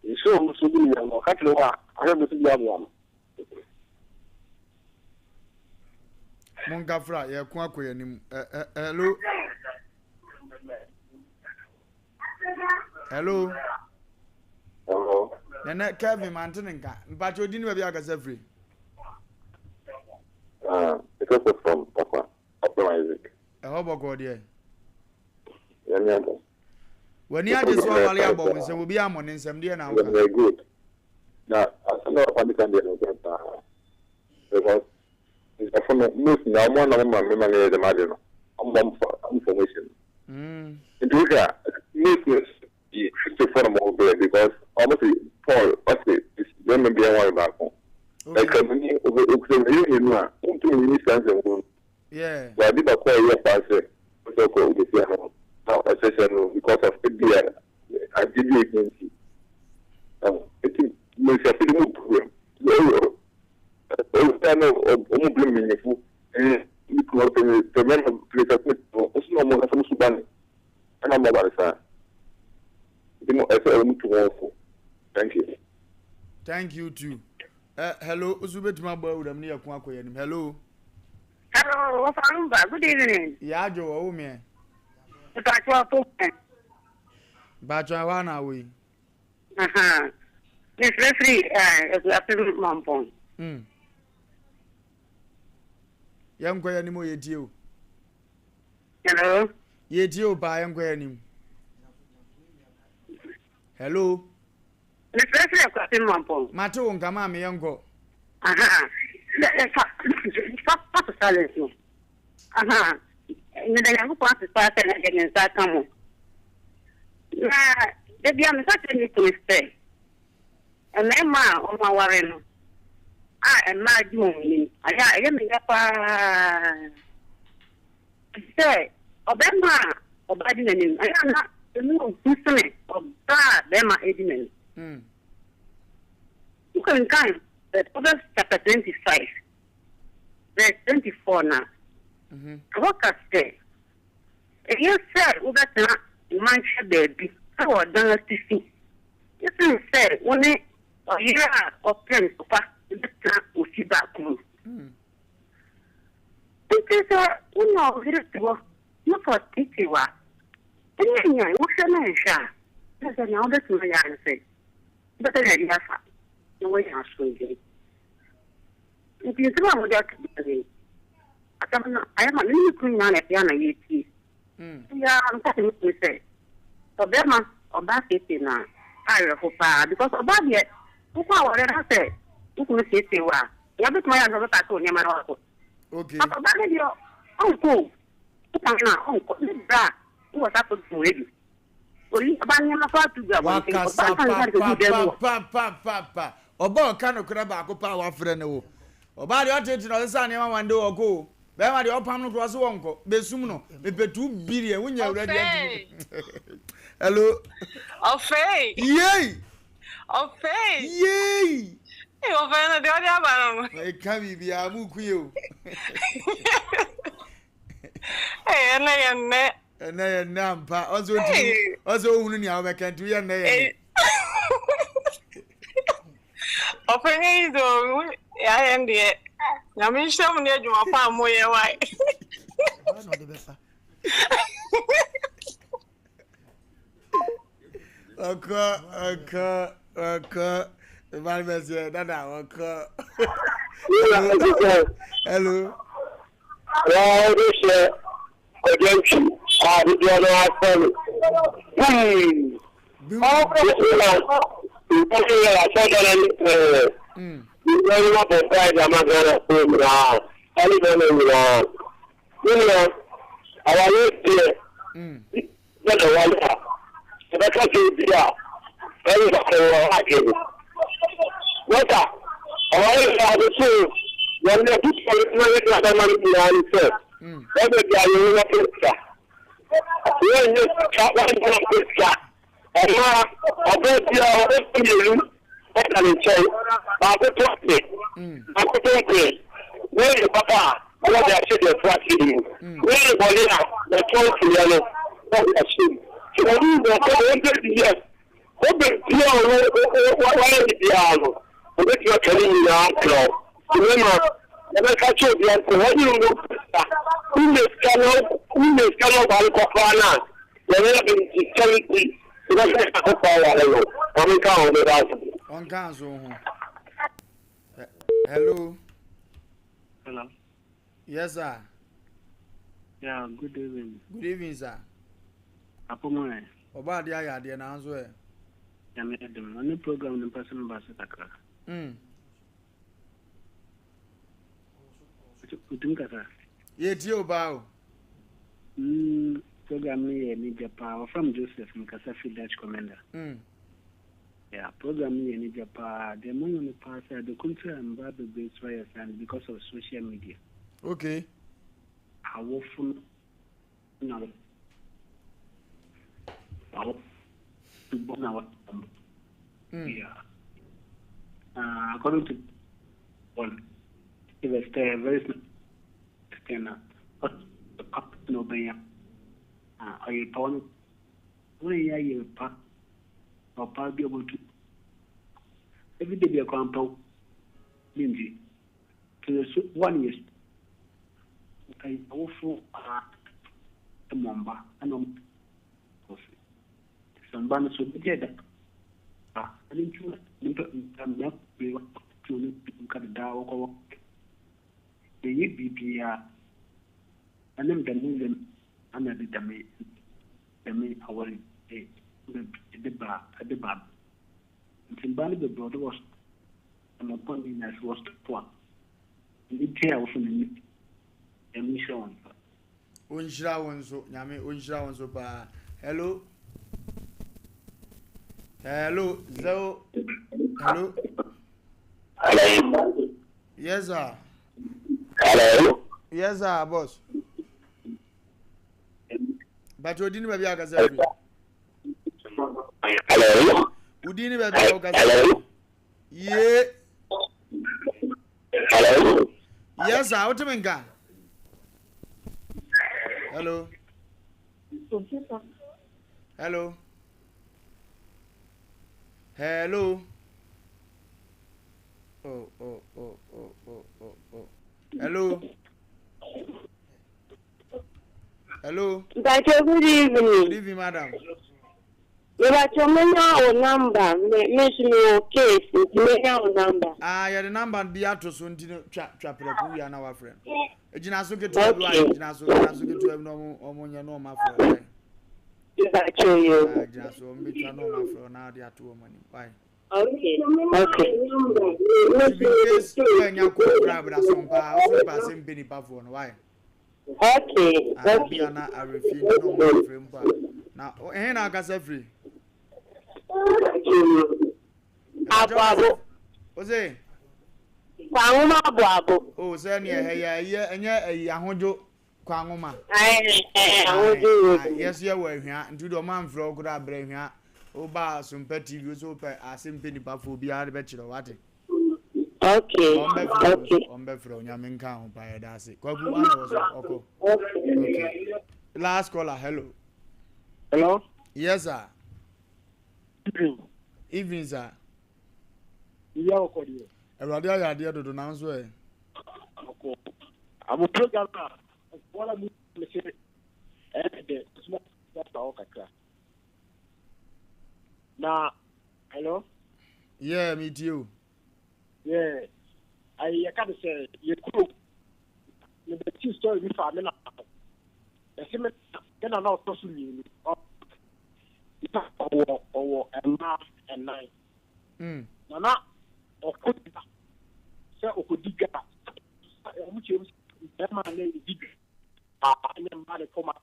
You show to be a country. I have to be one. Mongafra, ya kwako ya nim. Hello. Hello. Hello. Nana Kevin Mantinenka. But you didn't have a free. Because of from Papa. Isaac. A hobo god, yeah. When you just saw Valiable, and so will be a money in some day now. Very good. Now, I know what can do because it's from most now one of my memory, the margin. I'm for information. In Julia, news is 54 more because almost Paul, what's it? It's going to be a while back home. Like a minute over the ministers. Yeah. But I did a call your pastor. So called the now a session because of the I did the agency. It makes a film program. Only meaningful. And you can open the men of place of no more from Sudan. And I'm about to say, thank you. Thank you too. Hello, Uzubet Mabo, I'm near Kwako. Hello. Hello, Wofa Lumba. Good evening. Yeah, Joe, oh, man. But I want away. Miss Referee, if you have to Mampon. Young Quay anymore, yet you. Hello. Yet you buy young Quay anymore. Hello. Miss Referee, I've got Mampon. Mato, come on, me uncle. Stop to silence you. The young part is passing against that come. The young certainly to stay. And then ma on my warren. I am not doing. I am in the say, Obama, Obadian, I am not the new person of that, Bema Edmund. You can come that Proverbs chapter 25, verse 24 now. What can say? You said, we got to mancha baby. How are done to see? You can say, when a year of plans to pass the time will see back home. Because we know here to go, not for Titiwa. And then, what's your name, Sha? There's another to my answer. But I have no way I'm swinging. If you come with that, I am a little queen on a piano, you see. Yeah, I'm talking to say. So, Berma, or Basket now, I hope, because of that yet, who power I say, who can say, well, you have my other tattoo near my uncle. Okay. But about your uncle, who can now, uncle, who was up to ready. Papa. Oba kano kura ba ko pa wa frɛ ne wo. Oba de otete no se ane ma wande wo ko. Be ma de opam no cross wonko. Be sum no. Me pe 2 billion wunya awurade adu. Hello. Ofei. Yey. Ofei. Yey. E ofei na de odi aba no. E ka bibia mu ku yo. Ene. Ene nampa. Ozo hunu ni awekentu ye na ye. Ofei izo ya ende. Na mi sham ni adwuma pa mo ye wai. Aka. Valmese dada aka. Hello. Well, this against you. The other one. Very much a pride. I'm not going to put me on. Anything you know, our youth here. Get a wonder. If I can't do it, very much a good. What up? Our youth are the two. When they put the money behind it, every guy you want to get. When you got one picture, and now, I bet you are and in chain, I'll go to it. Where is Papa? I want to actually attract you. Where is Bolina? The 12 yellow. So when you go to the year, what the piano? What you're telling me now, remember, never catch you the answer. What you know, who may cannot buy Papa? There will be charity. On council. Hello. Hello. Yes, sir. Yeah, good evening. Good evening, sir. Apomoy. Oba dia ya dia na anzo e. Ya me dem. Any program in person ba se takra. Kutum kasa. Ye ti oba o. Program me ni Japan from Joseph Mkasafi Dutch Commander. Yeah, program me ni Japan. The money me pass the country and bad the base fires and because of social media. Okay. I will full now. To born our yeah. According to one, it was very external. But the cup no be are you born? When you pack or pack be able to every day be a compound. Lindsay. To the 1 year. I awful the Mamba and some banners would be dead. I didn't you not be to cut it down or the BPR and then the movement under the domain our the bar at the bar. It's in Bali the brother was an appointment as was the one. The tail from the emission. Unshira wonso nyame unshira wonso pa. Hello. Hello. Hello. Yes sir. Hello. Yes sir, boss. But you didn't be able to Hello. You didn't be able to hello. Yeah. Hello. Yes sir, what do you mean? Hello. Hello. Hello. Oh. Hello. Hello. Good evening. Good evening, madam. You got your number. Mention your case. Your number. Your number be out to soon to trap we are our friend. Ejina get to ejina so get to no no my friend. You got you. Ejina so me to no my friend now they are two money. Bye. Okay. This when you go grab that Sompa Asem Mpe Nipa for why? Okay. Be an a refuse no my friend. Now, I got free. Abo. Ose. Kwanguma abo. Oh, say enya ahojo kwanguma. Ahojo. Yes, you were here into the man flow could have bring here. Oba Sompa TV so Asem Mpe Nipa for be out bachelor what? Okay. On Befro, Yaminka, by a dassy. Okay. Last caller, hello. Hello? Yes, sir. Evening, sir. Yeah, okay. A radio idea to announce way. I'm a program. What I'm saying, that's all. Now, hello? Yeah, me too. Yeah, I can't say you could. The two story with family. The same, then I'm not supposed to or a month and nine. Nana, or could say, or could dig up. Which is that man named Dig. And then Mother Coma.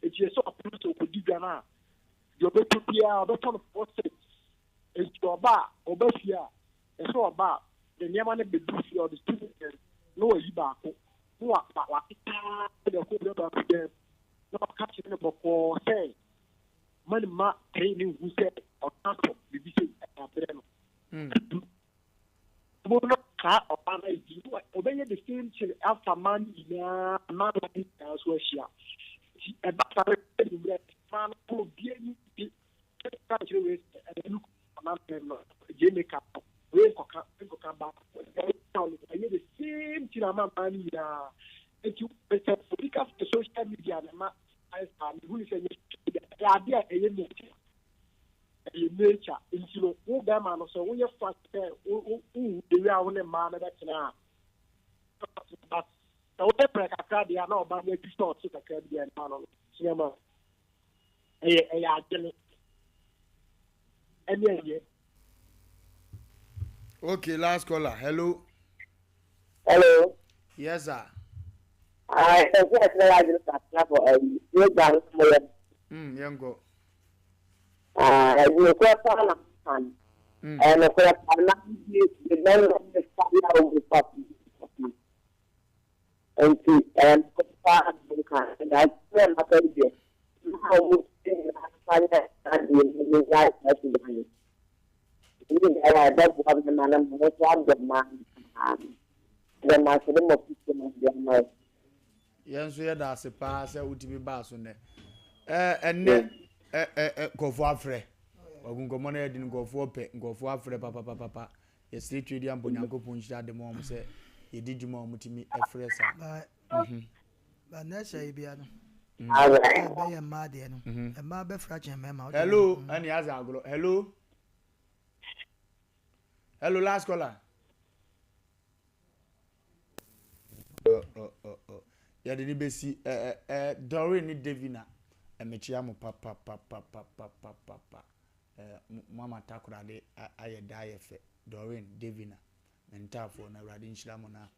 It's just so a person who dig now. You're better to be out of the process. It's your bar, or Bessia. And so about the Yaman be busy or the students, no, you back. Who are the whole of them, not catching the before say, money mark training who said, or not, the visit at them. Bono ka Obama yi obey the same thing after man ina man as well share. E ba tare ni man ko bi ni ka jere we look man no je make up we ko ka ba e the same thing man ina et you better because the social media na I who is a idea nature into who them man so when you fast there who the way I want a man that now but the other break a card they are not about to start to the be and man cinema Okay, last caller. Hello. Hello. Yes, sir. I just for young go. You go and the and Yes, we had a pass out to be bass on there. And then go for a fre. Go money didn't go for fre, papa. Yes, street radio and Bonyango punched at the mom said, he did your mom to me a fresh. But that's a baby. Hello, and he has a hello. Hello, last caller. Ya de be si Doreen ni Devina emechiamu papa mama takura de aye daye fe Doreen Devina mentafo na radi nshiramu na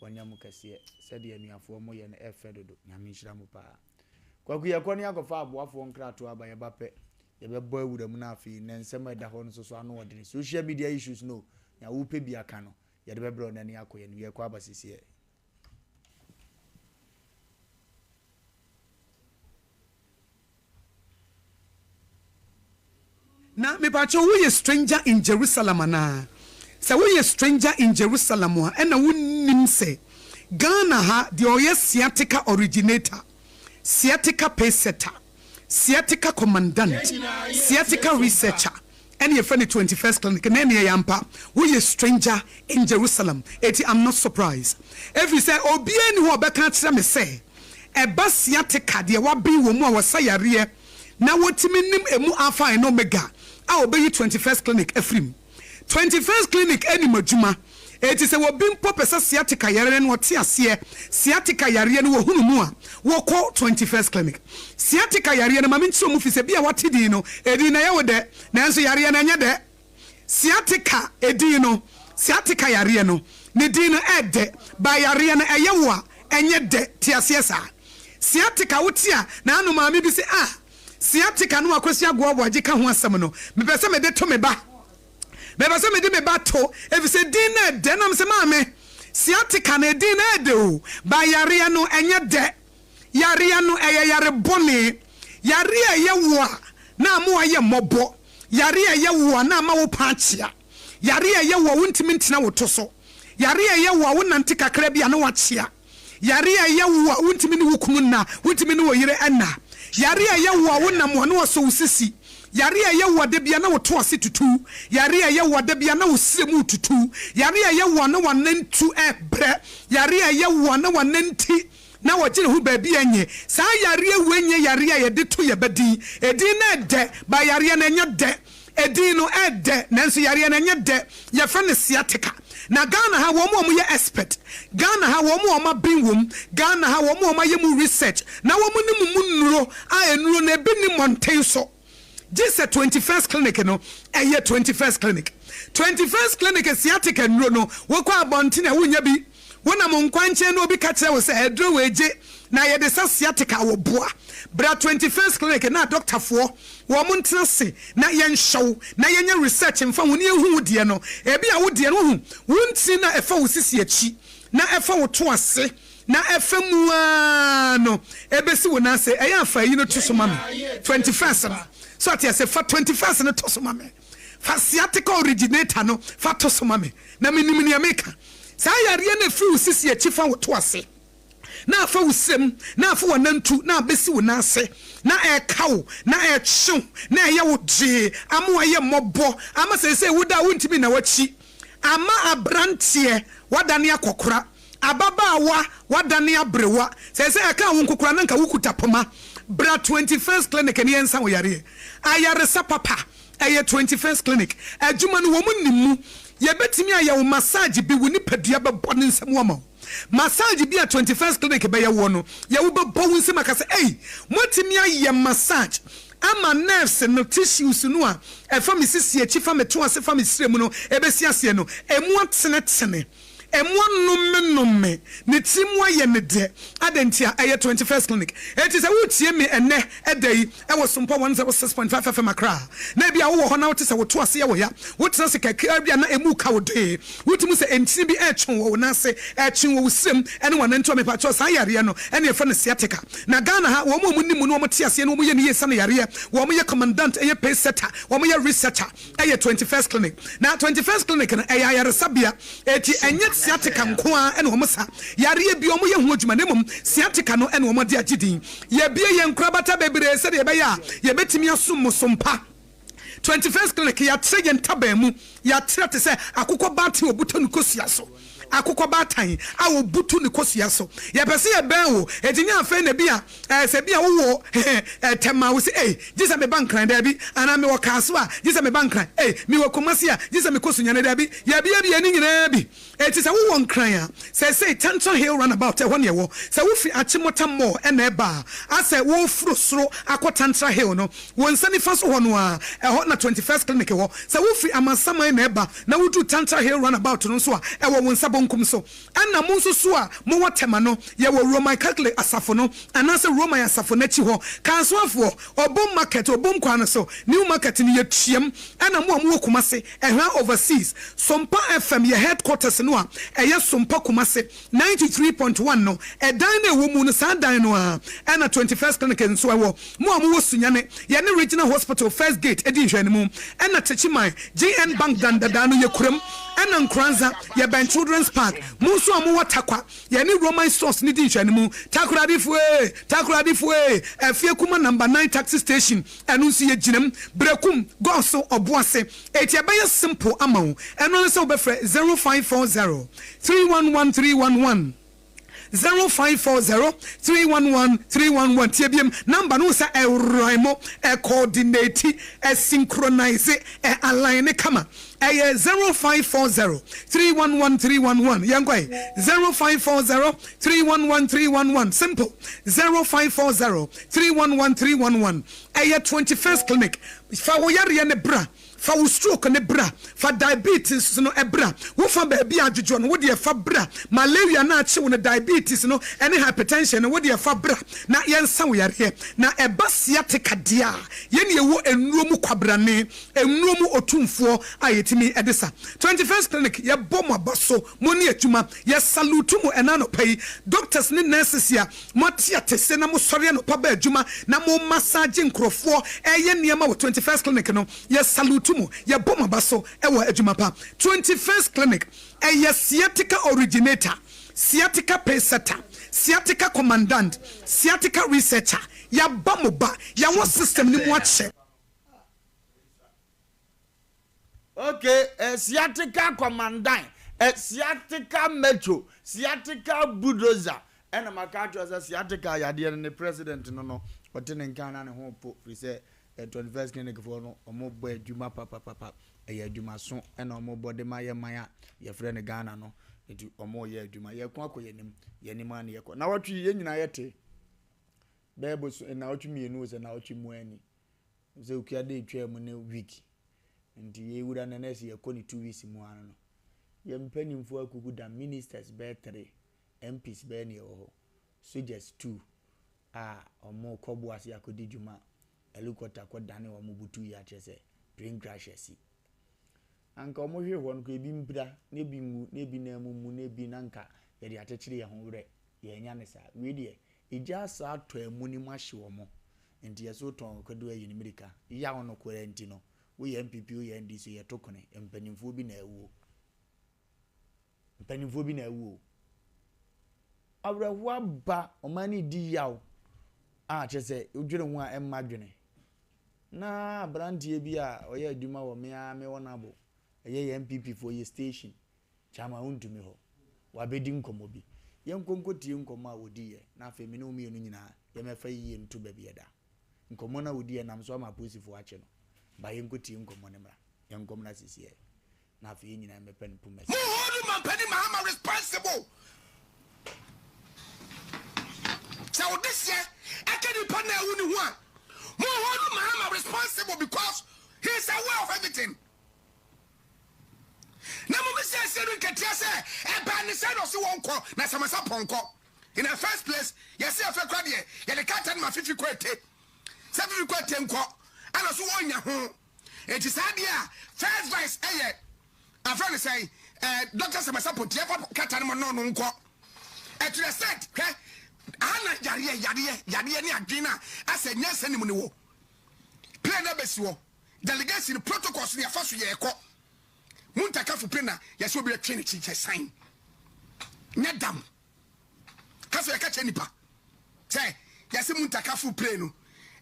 wanyamu kase sede anuafo mo ye na efe dodo nyame nshiramu pa kwaku ye kwani akofa aboafo nkrato aba ye bape ye bebo awuramu na afi ne nsema eda ho no so ano wode social media issues no ya wo pe bi aka no ye de bebro na ni akoye no ye kwa basisi na me pacho we a stranger in Jerusalem na say we a stranger in Jerusalem and na wonnim say Ghana ha the oye sciatica originator sciatica pacesetter sciatica commandant sciatica researcher and your friend 21st clinic na ne yampa we a stranger in Jerusalem I'm not surprised if you say obi eni ho obeka kire me say e ba sciatica de wa bi wo mu a wasayare na wotimi nim emu alpha and omega a obey 21st clinic efrim 21st clinic eni madjuma eti se wo bim popesa sciatica yare no te ase sciatica yare no wo hunu mu a wo ko 21st clinic sciatica yare no mame nti mu fi se bia wate din no edi na ye wo de na enso yare na nya de sciatica edi no sciatica yare no ne din no ede ba yare no eye wo a enye de te ase sa sciatica wotia na anu mame bi se sciatica no akwasi agwo agye ka ho asem no me pese me de to me ba me pese me de me ba to if se din na de na me se maame sciatica na din na de o ba yare no enye de yare no eye yare bone yare eye wo a na mo aye mobo yare eye wo a na ma wo pa chia yare eye wo wontimi ntina wo to so yare eye wo a wonante kakra bia na wa chia yare eye wo a wontimi ne hukum na wontimi ne wo yire enna yare aye wo wonam wo no so usisi yare aye wo de bia na wo to ase tutu yare aye wo de bia na wo siremu tutu yare aye wo na wanantu ebre yare aye wo na wananti na wo gire hu ba bia enye sa yare wenye yare aye de to ye badi edi na de ba yare na enye de edi no ede nanso yare na enye de ye fa ne sciatica na Ghana ha wo mo ye expert Ghana ha wo mo ma binwom Ghana ha wo mo ma ye mu research na wo mo ni mu nuro a enuro na bi ni mountain so just 21st clinic no eye 21st clinic sciatica nuro no wo kwa abonti na wonya bi wona mo nkwanche no obi ka kire wo se edro weje na ye de sciatica wo boa bra 21st clinic na doctor fo wo mo ntena se na ye nhyew na ye nya research mfa wo ne hu de no ebi a wo de no hu wonti na efa wo sisi achi na efa wo to ase na efa mu no ebesi wo na se eya afa yi no to so ma me 21st so ati ase fa 21st no to so ma me fa sciatica originator no fa to so mame na menim ne ameka sa yare na fi usisi e chifa wo to ase na afa usem na afa wanantu na abesi wo na ase na ekawo na echu na eye wo je amo eye mobo ama sese wuda wuntimi na wachi ama abrantie wadane akokora ababaawa wadane abrewa sese eka wo nkokora na nka wukuta poma bra 21st clinic ne yensa wo yare ayare sapapa eye 21st clinic adwuma no wo munnimu yebetimi ayewo massage bi wo nipadua bebɔ ne nsɛm wo ma massage bi a 21st clinic be ye wo no ye wo bebɔ wo nsɛm akase motimi aye massage ama nerves no tissues no a efa me sisi achi fa me to ase fa me siremu no ebesi ase no emu atene Emuanum ne timwa ye ne de adentia eye 21st clinic it is a wutie me ene edai e wo Sompa 96.5 FM akra na bia wo ho na wote se wo to ase ye wo ya wote se kakra bia na emu ka wo de wutimu se enti bi e twon wo na se e twon wo srem ene wona nto me pa cho sa yare no ene e fa ne sciatica na Ghana ha wo mo nimu no mo te ase no mo ye ne ye sa na yare wo mo ye commandant eye pace setter wo mo ye researcher eye 21st clinic na 21st clinic na eye yare sabia eti enye sciatica nkoa ene omosa yare bi omo ye hu adwuma ne mom sciatica no ene omo de agidin ye bie ye nkrabata bebre se de be ya ye betimi asom Sompa 21st clinic ya tre ye ntaba mu ya tre te se akokɔ bate obuto no kosia so akokɔ batan a obutu ne kosia so ye pese ye ben wo etinya afa na bia se bia wo tema wo se jisa me bankran da bi ana me wo kaso a jisa me bankran me wo komasi a jisa me kosunya da bi ya bia ni nyina bi eti se wo nkran a se Tantra Hill runabout e won ye wo se wo fi achimota mo e na eba a se wo furo soro akɔ Tantra Hill no wo nsani fa so hono a e ho na 21st clinic wo se wo fi amasama e na eba na wo du Tantra Hill runabout no so a e wo nsabo nkum so ana mo nso so a mo watema no ye wo Roman Catholic asafo no anase Roman asafo na chi ho kansoafo obom market obom kwan so new market ni ye twiem ana mo Kumase ehwa overseas Sompa FM ye headquarters no a eye Sompa Kumase 93.1 no edan na wo mu no sa dan no a ana 21st clinic nso wo mo wo sunyane ye ne regional hospital first gate edi hwani mu ana techiman GN Bank dandada no ye kuram ana nkranza ye ben children's park munso amu watakwa ye ni Roman stores ni di hwani mu takuradifue efie kuma number 9 taxi station enu nso ye ginam brekum gonso oboase eti abaye simple amount enu nso obefre 0540 311311 0540-311-311 TBM number no sa rhymo coordinate synchronize align kama 0540-311-311 yangwai 0540-311-311 simple 0540-311-311 21st clinic fa wo yare ne bra fa wo stroke ne bra fa diabetes no ebra wo fa ba bia adwodwo no wo de fa bra malaria na ache wo ne diabetes no ene hypertension no wo de fa bra na yensa wo yare na eba sciatica dia ye ne wo enuomu kwabrane enuomu otumfo ayetimi edesa 21st clinic ye bom abaso mo ne atuma ye salute mo enano pay doctors ne nurses ya mo tiatese na mo sori no pa ba adwuma na mo massage nkrofo eye niam wo 21st clinic no ye salute ya boma baso ewa adwuma pa 21st clinic sciatica originator sciatica pacesetter sciatica commandant sciatica researcher ya bamoba ya wo system ni mu ache okay sciatica commandant sciatica metro sciatica bulldozer ena makacho za sciatica ya de ne president no otene nkana ne ho po fi se 21st clinic for no omobo adwuma papa adwuma so ena omobo de maye maya ye frɛ ne Ghana no enti omo ye adwuma ye ko akoyenim yenim an ye ko na watwi ye nyina yete bebo so na watwi mienu se na watwi mu ani se ukia de twa mu ne week enti ye wura na nese ye ko ni 2 weeks mu an no ye mpanimfo akugu da ministers be 3 MPs be ne ho soldiers 2 omo kobo ase akodi dwuma helicopter ko dane wa mubutu ya chese plane crashes anka omo hwe ho no ko ebi mbra ne bi mu ne bi na mu ne bi nanka ye de atechire ye ho wure ye nya ne sa we de eja sa to amu ni mahye wo mo enti ye so ton ko do ayi ni mirika ya ho no ko enti no we MPP we NDC ye tokone mpanimfo bi na ewu mpanimfo bi na ewu awrewa ba omani di yaw a chese odwere ho a emma dwene na brantie bi a oye adwuma wo me wonabo eye MPP for ye station chama untumi ho wabedi nkomo bi yenkonko tie nkomo a wodi ye na afa me no me nyina ye mefa yiye ntu ba bi eda nkomo na wodi ye nam so ma posifo ache no ba yenkotie nkomo ne mra yenkom na sisiye na afa nyina mepa npu mesi hold man penny mahama responsible so this year I can't partner with one hold mahama responsible because he is aware of everything. Na mo be say seru ketia say e ba ni say no so wonko na samasa ponko in the first place yes e fa kwa de ye le katan ma fifi kwete se fifi kwete nko ana so wonya ho e ti sa de a first vice eye a friend say doctor samasa pontie fa katan mo no nko e to the set okay ana yare ni adwena ase nyansa ni mu ni wo plan na besi wo delegation protocols ni afa so ye ekọ muntaka fu plena ya so be twene chiche sign nedam kaso ya kache nipa say ya se muntaka fu pleno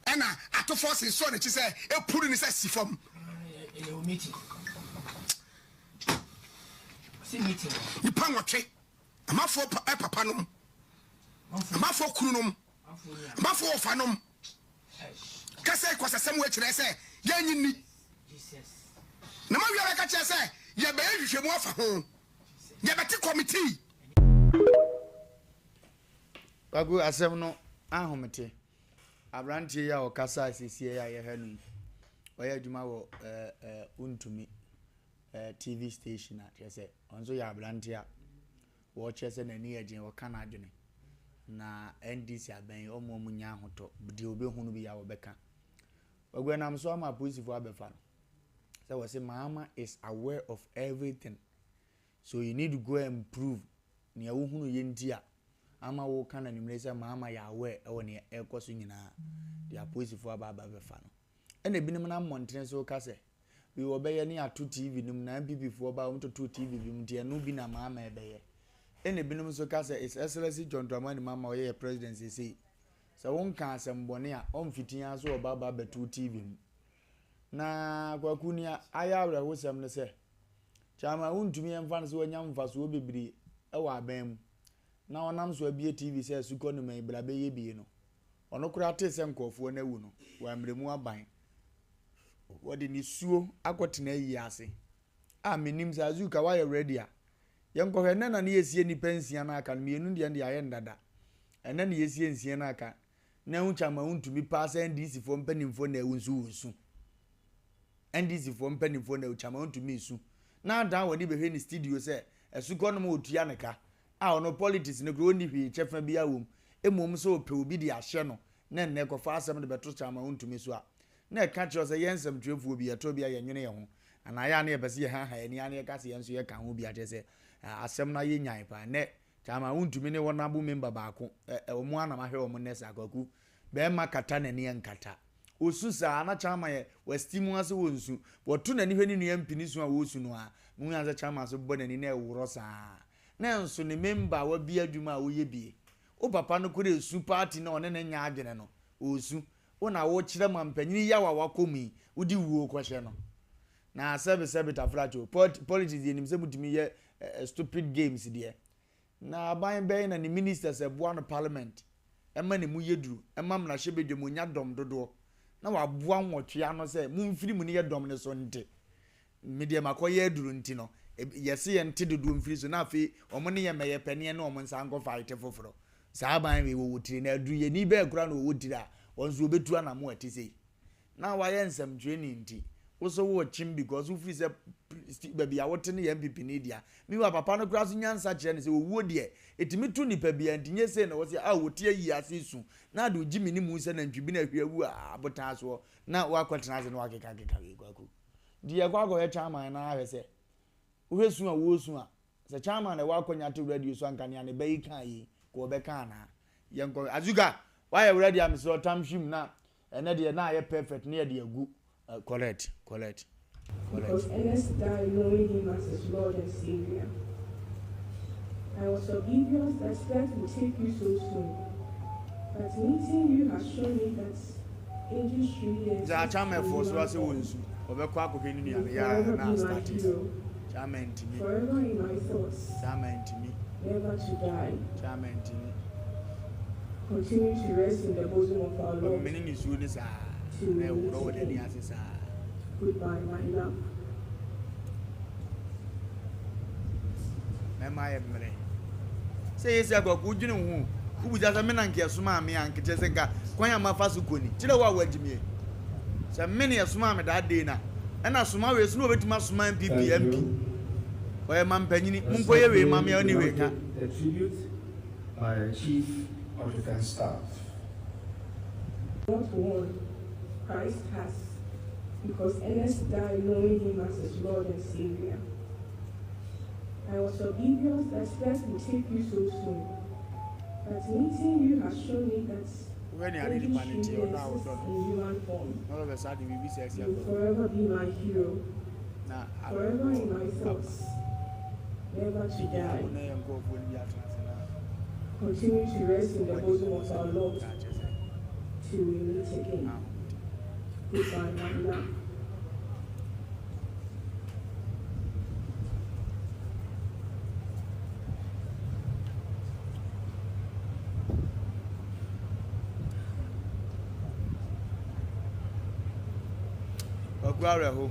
ena ato force so na chi say e puru ni say sifom e o meeting si meeting ni pa nwotwe amafo papa nom amafo kuru nom amafo ofa nom kase kwasasem we kire say yanyi ni Jesus na ma wiara ka kire say ye be hwehwemu afa ho ye beti committee Bagu asem no ahomete abrantie ya okasa asesie ya ye hanu oya adwuma wo untumi TV station a chese onzo ya abrantie a wo chese na ni agin wo kana adwene na NDC aban omo munya hoto de obehunu bi ya wo beka Bagu na mso ama police fo abefa no so we say mama is aware of everything so you need to go and prove ni ya wohunu ye ntia ama wo kana ni mlesa mama ya aware e woni ekoso nyina dia police fo aba befa no ene binim na monten so ka se we obeye ni ato TV num na MPP fo ba umto TV bi mtie no bi na mama ebeye ene binim so ka se is excellency John Dramani mama oye presidency say so won kan asembone a omfitin aso oba ba beto TV na kwakunia aya awre wosem ne se chama untumi emfa so wanya mfa so bebiri e wa aban na onam so abie TV se suko no mai bra be ye bie no ono kura te se nkofo na wu no wa mremu aban wodi ni suo akotena yi ase a menim sa azuka wa ye ready a yenkohwe na na yesie ni pensia na aka mienu de de aye ndada ena na yesie nsie na aka na hu chama untumi pass NDC fo mpanimfo na ewunsu NDC fo mpanimfo na chama untumi su na dan wodi behwe ni studio se esuko no mo otua neka a ono politics ne gro ni hwi chefa bia wom emom so ope obi di ahye no na nne ko fa asem de beto chama untumi so a na ka kyo se yensem twefo bi eto bia ye nwene ye ho ana ya na ye bese ye ha ha ni ane ka se yenso ye ka ho bia je se asem na ye nyan pa ne chama untumi ne wona bu member baako omo ana ma hwe omo nesa akaku be ma kata na ne nkata osusa na chama ye westimu ase wonsu wotu na ni hwe ni nua mpini so a wosu no a mu yanza chama so bo na ni na ewuro sa na nso ne member wa bia dwuma a woye bie o papa no kure esu party na one na nya adwene no osu ona wo kire mampanyini ya wa wakomi udi wuo kwhye no na sebe tafracho politics ye nimse mutimi ye stupid games de na ban ben na ni ministers eboa no parliament ema ne mu yeduru ema mna hyebedwe mu nya dom dodo na waboa nwotwe ano se mu mfiri mu ne ye dom ne so nte media makoye eduru nti no yesi ye nte dodo mfiri so na afi omo ne ye meye panie na omo nsa nko fight foforo sa ban we wo wotire na aduru ye ni be kura na wo wotire onzo obetu ana mo atise na wa ye nsam training nti also wo chim because ufiri se baby awote ne MPP ne dia mi wa papa no kura so nyansa kire ne se wo de etimi tu ni pa bia ntinye se na wo se a wote yi ase su na do jimi ni mu se na ntwibi na hwiawu a abota so na wa kwetena se na wa keka kwaku dia kwago ye chama na ahwe se wo su a wo su a se chama na wa konya to radio so anka ne be kan yi ko be kan na yenko azuga why ready am so tamshim na ene de na ye perfect na ye de agu Correct. Because Ernest died knowing him as his Lord and Savior. I was oblivious that death would take you so soon. But meeting you has shown me that ages truly exist. The Chama force was a wounds. Forever be my hero. Forever in my thoughts. Never to die. Continue to rest in the bosom of our Lord. Goodbye, my love. Say yes, I got good, you know who does a man and care suma me and Kitchesenka, Quayama Fasukuni, Chilawa Wedgme. So many a summa that day now, and a summa is no bit much man PPMP. Where Mam Penny, Mumpoye, Mammy anyway. The tribute by Chief of Defense Staff. Not one, Christ has, because Ernest died knowing him as his Lord and Savior. I was oblivious that death would take you so soon. But meeting you has shown me that when you are in humanity or now, in human form. All of a sudden, we be sexy. You will forever be my hero. Forever in my thoughts. Never to die. Continue to rest in the bosom of our Lord till we meet again. Goodbye, my love.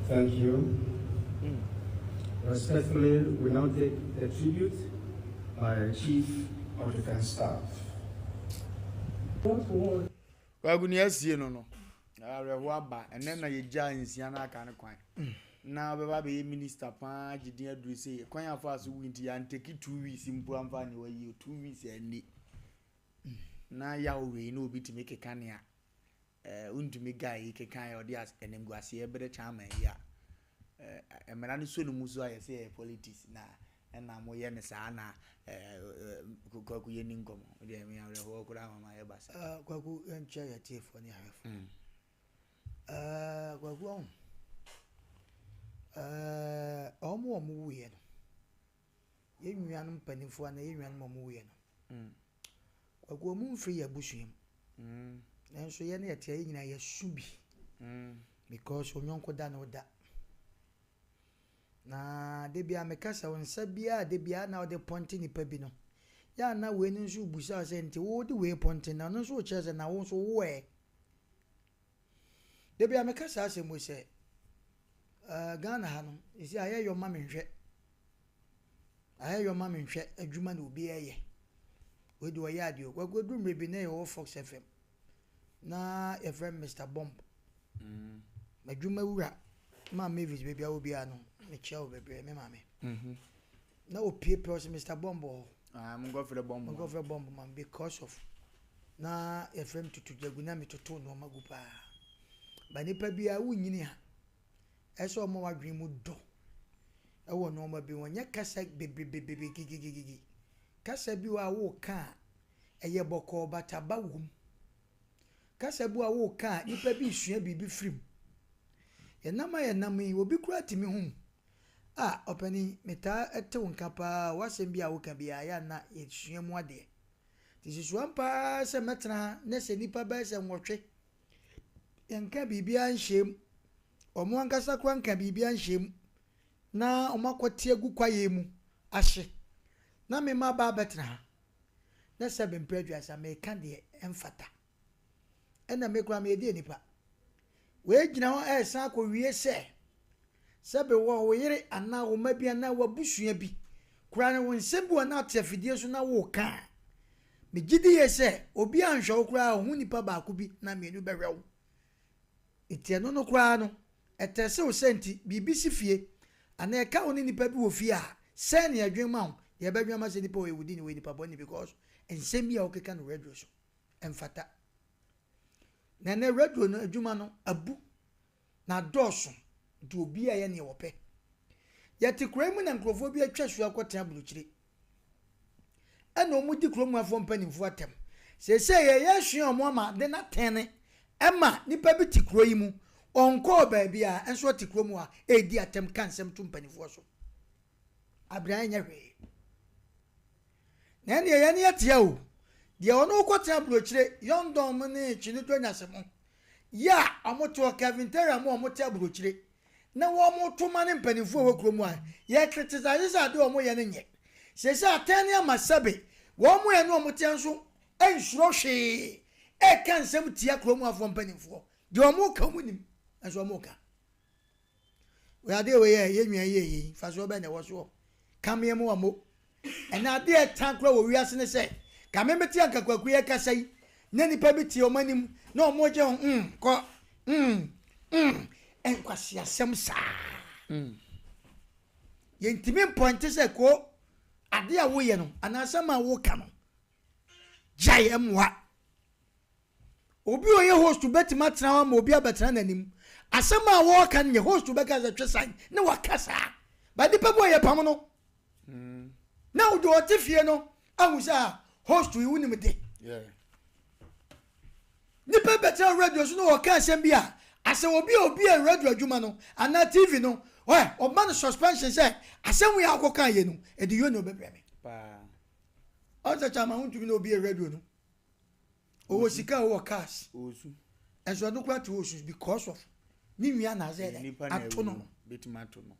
Thank you. Respectfully, we now take the tribute by Chief of Defense Staff. Well, yes, you know, and then I giant Siana kind of quite. Now, baby, Minister Pan, dear, do say, quite fast winter and take it 2 weeks in Puamfani where you 2 weeks and now Yahweh no be to make a cania. To me guy he can or dias and then go see a better charm ya and man so no muso I say politics na and I'm way and sana Kuku Yeninkom dear me I walk around my bus Kwaku and chair tea for near Kwaku almost movie Yen penny for an Arian Momuyan Kwaku moon free a bushim. And so you're not saying I should be because when you done with that. Na de be a mecassa on Sabia, de be now the ponting pebino. Ya now when you should be sent to all the way ponting, and also chairs and I also wear. De be a mecassa, as we say. Ghana Hanum, is I hear your mammy shit. I hear your mammy shit, a Juman will be a ye. We do a yard you, what good room may be near all Fox FM. Na a friend Mr. Bomb. My Juma Ura, my Mavis baby, I will be ano, the child baby, my mammy. No papers, Mr. Bombo. I'm going for the bomb. Go for a bomb, man, because of na a friend to Jagunami to Tono Magupa. But Nipa be a winning. I saw more dream would do. I won't know my be one ya cassa baby gigi. Cassa be a walk car, a yaboko but a bawum. Kasabu a walk car, you baby should be free. Your number will be cry to me home. Ah, opening meta at tone capa, was in be a can be a yana, it's shame one day. This is one pass a matra, nest and nipper bears and watch it. And can be beyond shame. Or one casacran can be beyond shame. Now, o makwatia gukwayemu, ashe. Na me ma ba betra. Na seven prejudice I may candy and fata. And I make one me dear nipa. We now as I could re say. Sabe wa we and now maybe and now what bush ye be. Crying when simple and not a video na walk. Me giddy say, Obian shall cry when nipa ba could be na me no barrel. It's a no crano. At a so senti, BBC fee, and a cow in the paper of fear. Send your dream mount, your bedroom as any boy within the paboni because, and send me a can red rose and fata. Nana red one, a jumano, a boo. Now Dawson, to be a any ope. Yet the Kramen and Clophobia trash your quatablu tree. And no moody chroma from penny for them. Say, yes, your mamma, then not ten. Emma, nipa biti kroimu. onko baby a enso te kromu a edi atem kan sem to mpanifo so abran nya hwe na ne ye ne atia o de ono kwota abrochire yondom ne chini to nyasemo ya amoto Kevin Terra mo amoto abrochire na wo mo to mane mpanifo wo kromu a ye criticize ade wo mo ye ne nye sese atene amasabe wo mo ye no omote enso enhuro hwe kan sem tia kromu afo mpanifo de wo mo ka munim enso mo ka we ade we ye nwa ye fa so be ne wo so kamye mo amo ena ade tankro wo wiase ne se kamemeti akakwaku ye kasai na nipa biti o manim na o mo je ko enkwasi asem sa ye ntimi point se ko ade a wo ye no anasama wo ka no jai emwa obi o ye host beti matena wa ma obi abetena nanim asama wo ka ne host be ka za twesan ne wakasa ba nipa bo ye pam no na udo otifie no ahusa host wi wuni mede nipa better radio so no waka asem bia asem obi a radio adwuma no ana TV no o man suspension say asem wi akoka ye no e de yo no bebreme pa o ta chama huntu no obi a radio no o sika o cash osu enso no kwatu osu because of ni nwa na ze ato no betimato no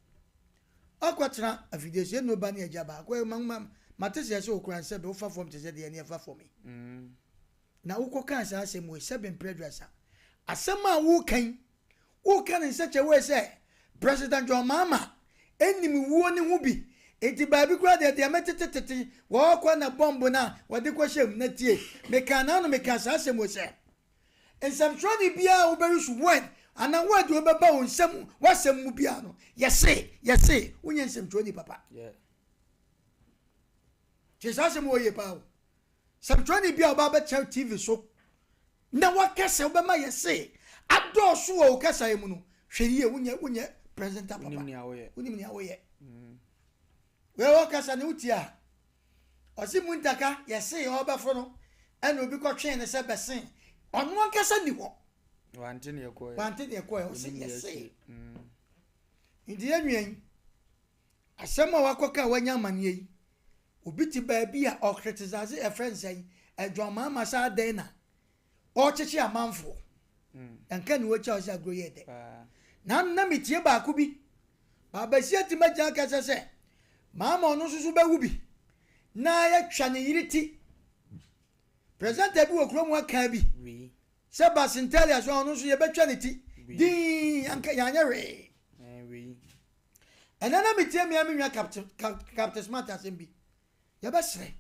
akwatra afidesi no ba na ejaba akwa matese yase okran sebe o fa form tese de ne fa for me na ukọ kan sa asem we seven predressa asem a wo kan in such a way say President John Mama enim wo ne hu bi enti ba bi kura de metetete wo kwa na bomb na wo de kwashem na tie me kan na no me kan sa asem we say ensam troni bia wo beri su wen ana wo de obeba wo nsem wasem mu bia no yese unye nsem troni papa Jesus mo ye pa o Samtrani bia oba cha TV so na wakase obema yese adoso o kasa emu no hweriye unye presenter papa unim ni awoye we wakasa ne utia osi muntaka yese oba fo no ena obi ko twen ne se besen onu wakasa ni wo wante ne ekoye osi yese ndi enwen asema wakoka wanya manie yi obi ti baabi a o criticize a friend say John Mama sa den na o chechi amanfo enka ni wo cha o sa groye de na mitie ba ku bi baba sia ti maja ka se mama onu susu ba wubi na ya twa ne yiriti present bi wo kro mu aka bi se Basintelia so onu su ye betwa ne ti din anka yanya we enana mitie mi nwa captain smart asembi ya besre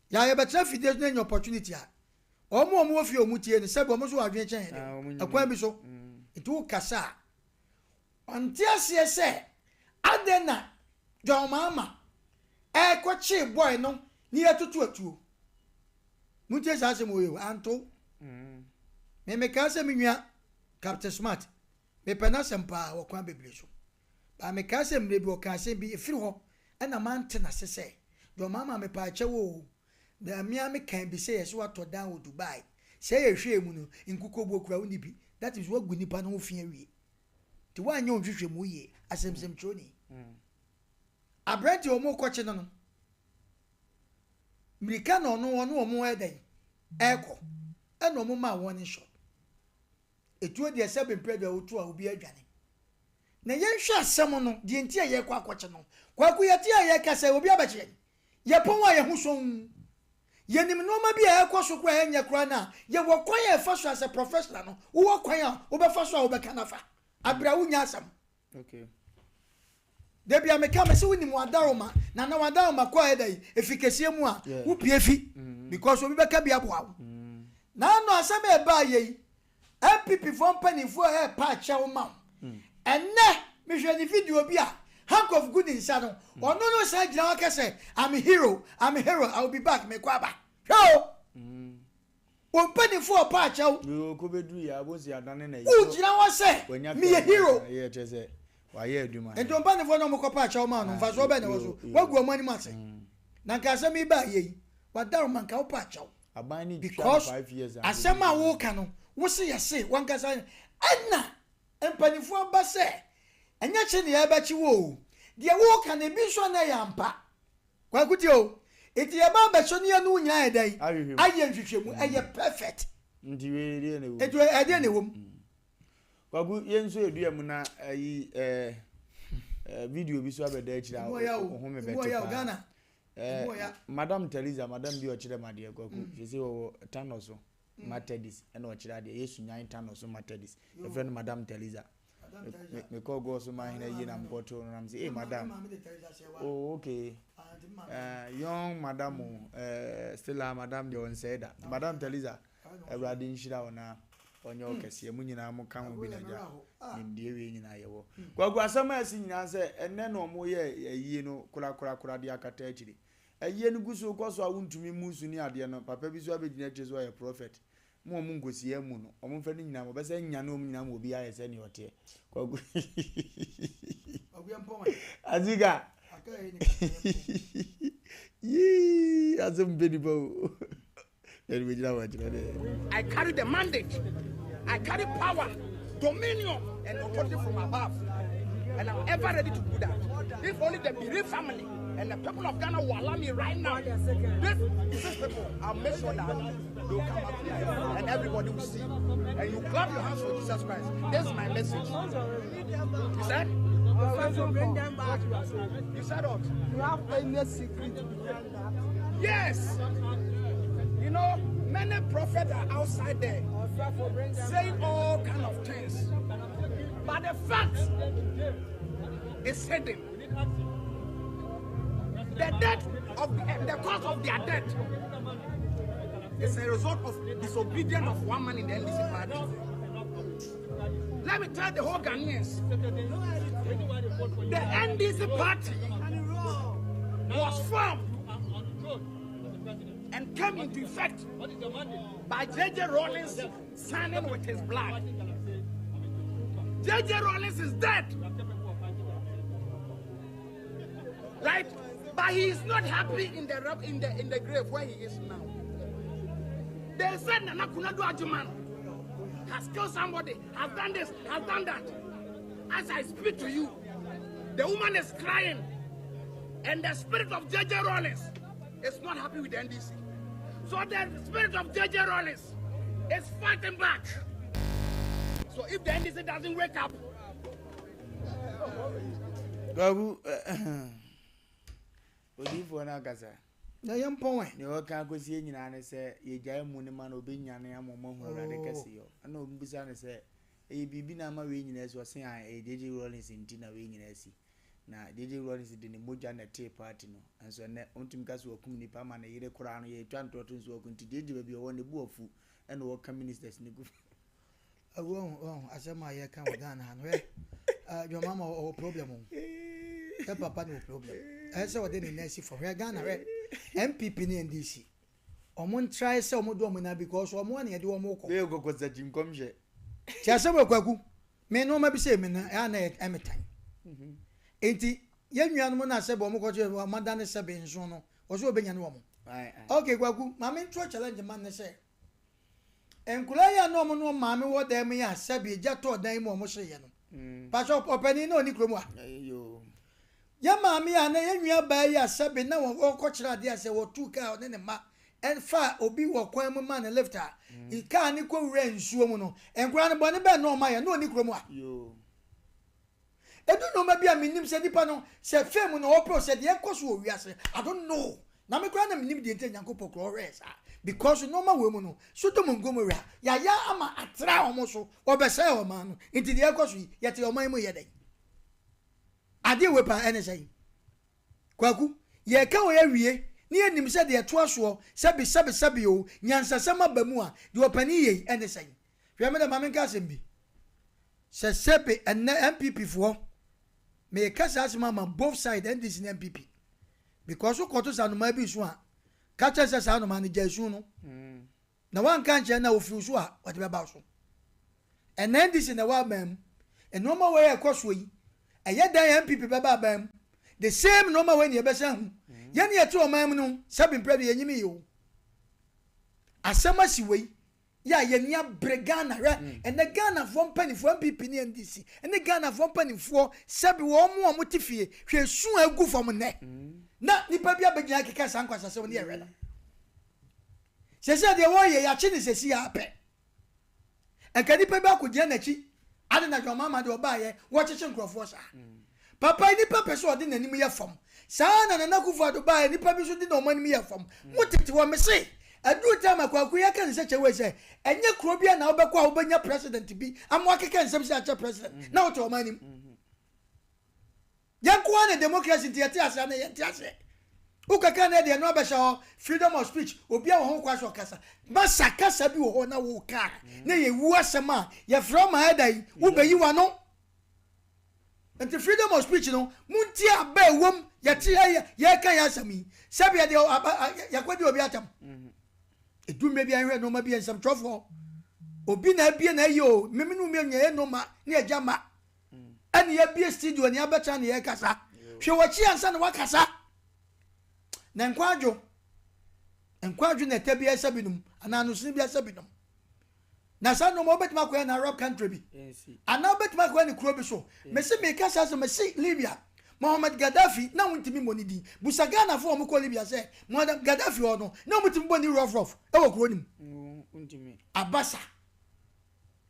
ya betra fide no any opportunity a omo fi omutie ne sebo mo so adwen chen he akwan bi so itu kasa ontia se adena John Mama kwachi boy no ni atutu atuo mutie sa se mo yo anto me ka se menwa Captain Smart me pena sempa wo kwan bebre so ba me ka se mre bi o ka se bi efiri ho ena mante na sese John Mama me pa chewo da mia me kan bi say yeso ato down wo Dubai say ye hwe mu no nkuko bo kura woni bi that is what gunipa no fi awie ti wa anya onhwehwe mu ye asemsem troni abrante o mo koche no mirika no no omo eden eko eno mo ma won shop etuo de seven predo otu a obi adwane na ye hwe asem no de ntia ye kwa koche no kwaku ye tia ye kasa obi abache ye pon wa ye hu so ye nim no ma bia ye kwaso kwa ye nya kra na ye wo kwan ye fa so as a professional no wo kwan a wo be fa so a wo be kanafa abra wo nya asam okay de bia me ka me se woni mu adaroma na wadaroma kwa edai efikesie mu a wo pie fi because obi be ka bia bo awo na no asam e ba ye MPP from Pennyfo e pa cha wo ma enne me hwe ni video bi a hank of good inside no ono no sa gina waka say I'm a hero I'll be back me kwaba ho o Pennyfo pa cha wo yo ko bedu ya bosi adane na yi o gina wa say me a hero ye chese wa ye aduma e don Pennyfo no mo ko pa cha wo ma no fa so be na wo so wagu amani ma say na ka say me ba ye wa daru man ka wo pa cha wo abani 5 years asema wo ka no wo se yɛse wankasa ɛna mpanimfoɔ ba sɛ ɛnyɛ kye ne yɛbɛkye wo deɛ wo ka ne bi so na yɛ ampa kwakuti o eti yɛba bɛso ne yɛno nyinaa ɛdɛn ayɛ nhwehwɛmu ɛyɛ perfect nti we deɛ ne wo etu ɛdeɛ ne wom kwaku yɛnso edua mu na ayi video bi so abɛda akyira ho me bɛte Madam Teresa, Madam bi ochire made kwaku sese wo tano so matedis ena ochire ade yesu nyan tano so matedis e friend Madam Teresa me call go so man hina yi na mkoto na am say hey madam oh okay young madam still madam de on say that Madam Teresa everybody nshira ona onye okese mu nyina mu kan obi na ja ndie we nyina yewo kwaku asama asi nyina say enne no mo ye yie no kura de akata akire aye no guso koso awuntumi musu ni ade no papa bi so abegina kire so ya prophet mo ngosi emu no omo fa ni nyina mo bese nya no nyina mo obi aye se ni ote kwaku aziga yi Asem Mpe Nipa I carry the mandate, I carry power, dominion, and authority from above. And I'm ever ready to do that. If only the bereaved family and the people of Ghana will allow me right now, this people, I'll make sure that they'll come up to life and everybody will see. And you clap your hands for Jesus Christ. This is my message. You said? You said what? You have any secret behind that? Yes. You know, many prophets are outside there saying all kind of things. But the fact is hidden. The death of the cause of their death is a result of disobedience of one man in the NDC party. Let me tell the whole Ghanaians, the NDC party was formed and came into effect by J.J. Rawlings signing with his blood. J.J. Rawlings is dead, right? But he is not happy in the grave where he is now. They said Nana Kunadu Ajuman has killed somebody, has done this, has done that. As I speak to you, the woman is crying, and the spirit of J.J. Rawlings is not happy with the NDC. So the spirit of J.J. Rawlings is fighting back. So if the NDC doesn't wake up, Gabu, Odifo na kasa. Na yempon ne o kan ko sie nyina ne se ye gyae mu ne ma na obenya ne amomo hu rade kase yo ana obisa ne se e bibi na ma we nyina so se a J.J. Rawlings nti na we nyina si na J.J. Rawlings de ne moja na tea party no anso ne ontum kase okum nipa ma na yire kura no ye twantoto nso okum nti J.J. ba bi o ne bu ofu ene wo ka ministers ne gu Asem aye kan o Ghana no your mama o problem o papa no problem say what dey nesi for Ghana MPP ni NDC omon try say omo do omo na because omo na ye de omo ko we go ko za jinkom je ti asem kwaku me no ma bi say me na ya na emetan enti ye nnuanu mo na say bo omo ko je madane se be nso no o so obenya ne omo okay kwaku ma me ntro challenge man ne say enkula ya no omo no ma me wo dem ya sabi ja to dan mo omo hye no pastor openi na oni kromu a yo ya maami ya na yenua ba ya sabe na wo ko kira de ase wo tu ka ne ma en fa obi wo kwan mu ma na lifter I ka ni ko wura nsuo mu no enkura ne bone be no ma ya na oni kromu a yo edu no ma bia minim se dipa no se fem no wo pro se de ekoso o wiase I don't know na me kura na minim de ente nyankopɔ kro resa because no ma we mu no so to mongomora ya ama atra omo so obese o ma no enti de ekoso ye te o man mu ye den ade wepa ene say kwaku ye ka wo ya wie ni enim se de to aso sabi o nyansasama ba mu a de opani ye ene say hwe me de ma me ka asem bi se sepe ene MPP fo me ka sa asema ma both side and this MPP because o koto sa no ma bi so a ka cha sa no ma ne jasu no na wan kan che na ofi so a o de be ba so and then this in the wa mem and no ma we ekoso yi eye dan MPP baba bam the same normal when you be say hu ye ne yeto o mam no sabi mpre be yenyimi yo asema si wei ya nia bregana hwe ene Ghana for mpanifo MPP ni NDC ene Ghana for mpanifo sabi wo mo motifie hwe su agu fom ne na nipa bia begina keka sankwasa se woni ehwe na sese de wo ye ya chi ni sesi ya pe enka nipa bia ko gina na chi ade na joma de oba ye wo cheche nkrofo sa papa nipa peso ode nanim ye fom saa na kufa do ba nipa bi so di no manim ye fom motete wo me se adu time kwaku ya kan se chewe se enye kro bia na obekwa obenya president bi amwa keka nsem se acha president na oto manim yankuwa ne democracy tiati asa na yenti ase ukaka na de no abesha freedom of speech obi a wo ho kwaso kasa masa kasa bi wo ho na wo ka na ye wu asema ye from headai wo beyi wa no and the freedom of speech no munti aba ewom yati ye kan ya sami sabi de yakwadi obi atam edume bi anhwe no ma bi ensam trofo obi na bie na yo memenu me nya no ma na ejama ani ya bie studio ni abacha na ye kasa hwe wachi ansa na wakasa na nkwadwo na tabi asabinum ana no sin bi asabinum na sa no mo betima ko na Arab country bi ana betima ko ni kuro bi so me se me kasa so me se Libya Mohammed Gaddafi na wuntimi monidi busagana fo mo ko Libya se Mohammed Gaddafi ono na mutimi boni rough e wo kuro nim wuntimi abasa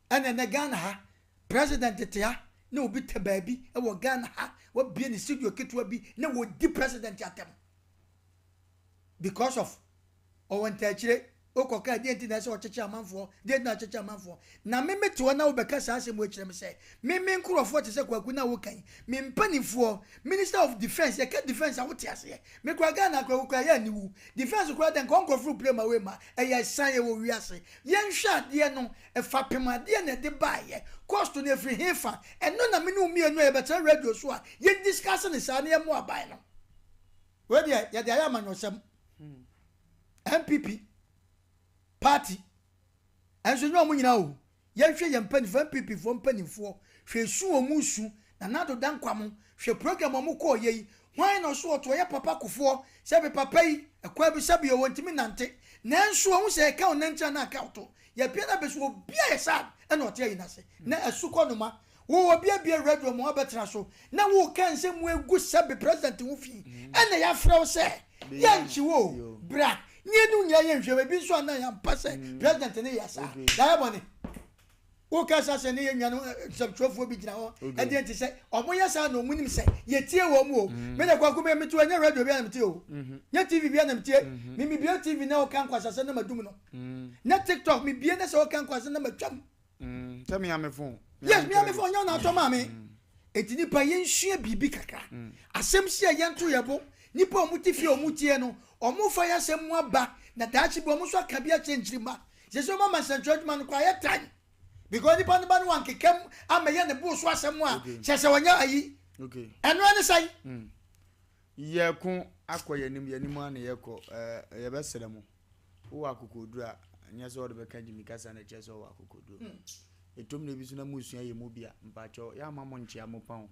ana na Ghana ha president te ha na obi te baabi e wo Ghana ha wo bie ni studio ketwa bi na wo di president atem because of owantachire okoka di enti na se ocheche amanfo di na ocheche amanfo na meme to na obeka sa asem wo kirem se meme nkurofo te se kwaku na wo kan me mpanifo minister of defense yeka defense awote ase me kwa Ghana kwa ya niwu defense kwa den konkofu prema we ma eya san ye wo wiase yenhwa de no efapema de na de baye cost no free hefa eno na menu mi enu e beta radio so a ye discuss ne sa na ye mo abai no we de ya de ya manyosem MPP party enso no mo nyina o ye hwe ye mpanifo MPP fo mpanifo hwe su omusu na nado dankwam hwe program mo ko ye hwan no so to ye papa kofo se be papa yi ekwa bi sabi o wontimi nante na enso hu se ka onantia na account ye pia na be so bia ye sad e na ote yi na se na esuko no ma wo bia radio mo abetra so na wo kan se mu egu sabi president hu fi e na ya frɛ se yanchi wo bra nyedu nya ye hwe bi so na ya mpase president ne yasa da ya bone wo ka sa se ne ye nwa no subtrofo bi gina ho e de nti se omo yasa na omunim se ye tie wo mu o me na kwa kuma metu anya radio bi na metie o nya TV bi na metie mi bi TV na o kan kwasa se na madum no na TikTok mi bi na se o kan kwasa na matwam tell me am phone yes me am phone nya na to ma me etini pa ye nhwe bibi kakra asem si ye nto ye bo nipa omutifie omutie no omufa ya semu aba na daachi bo muso akabia chenjirima jeso mama central man kwa ya tan because nipa nipa no wankekem ameye ne bo so asemu a chese wanya ayi okay eno ane sai ye ku akoye nim ane ye ko ye beseremu wo akokodu a nya so de beka jimi kasa na chese wo akokodu etom ne bisu na musua ye mu bia mpacho ya mamo nchia mo pon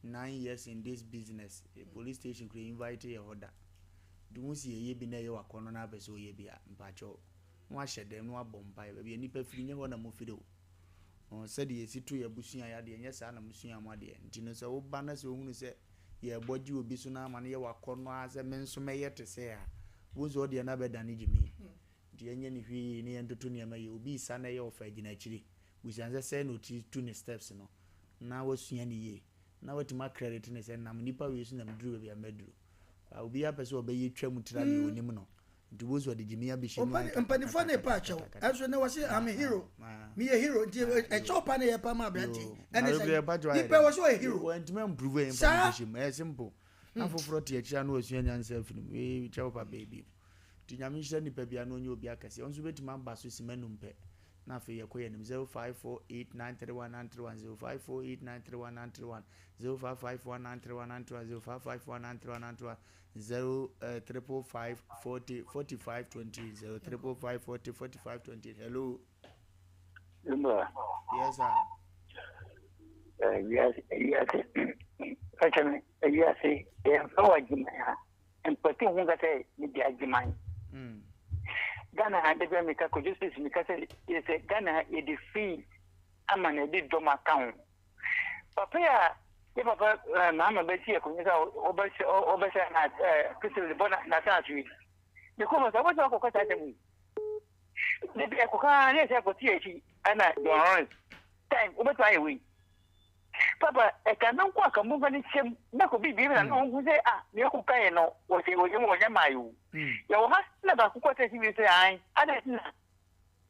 9 years in this business a police station could invite your order do see ye bi na ye wakono na abeso ye bia mpacho no ahye dem no abompa ye bia nipa firi nye ho na mo fide o said ye situ ye busua ya de nye sa na musua mo de ntino se wo ba na se ohunu se ye boji obi so na ama na ye wakono ase menso meye te se a wo zo de na beda ni jimi de nye ni hwi ni entoto ne ma ye obi sa na ye ofa gina chiri busanze se no ti tu ni steps no na wasua ni ye na wetima credit ne se nam nipa we su na mduru bia meduru obi ya pese obaye twam tirali onim no duwozo de jimia bi shi no mpanifo ne pa acho aso ne wase am a hero me a hero e chopa ne ye pa ma branti ene say nipa was a hero wentime improve information e simple na foforo te akira no osua nyansa film we chopa baby tinyame hye nipa bia no onye obi akase onso betima ba so simanu mpe na fe yekoye nim 0548931931 0548931931 0551931931 0555404520 0555404520 hello Lumba. Yes sir. Yes. Actually, yes. I'm so ajima. And putting one that say ni ajima. Ghana had the America could just because it's a Ghana a defeat. I'm an edit doma account. Papa, if Mamma Betty, Obersa at Crystal Natatu. The comments I was all cut at them. The Coca, yes, I got TH, and I don't time over my way. Papa, I cannot walk a move and it's not could be given and who say, you can know what you were Yamayu. Your husband never quite as you say, I don't know.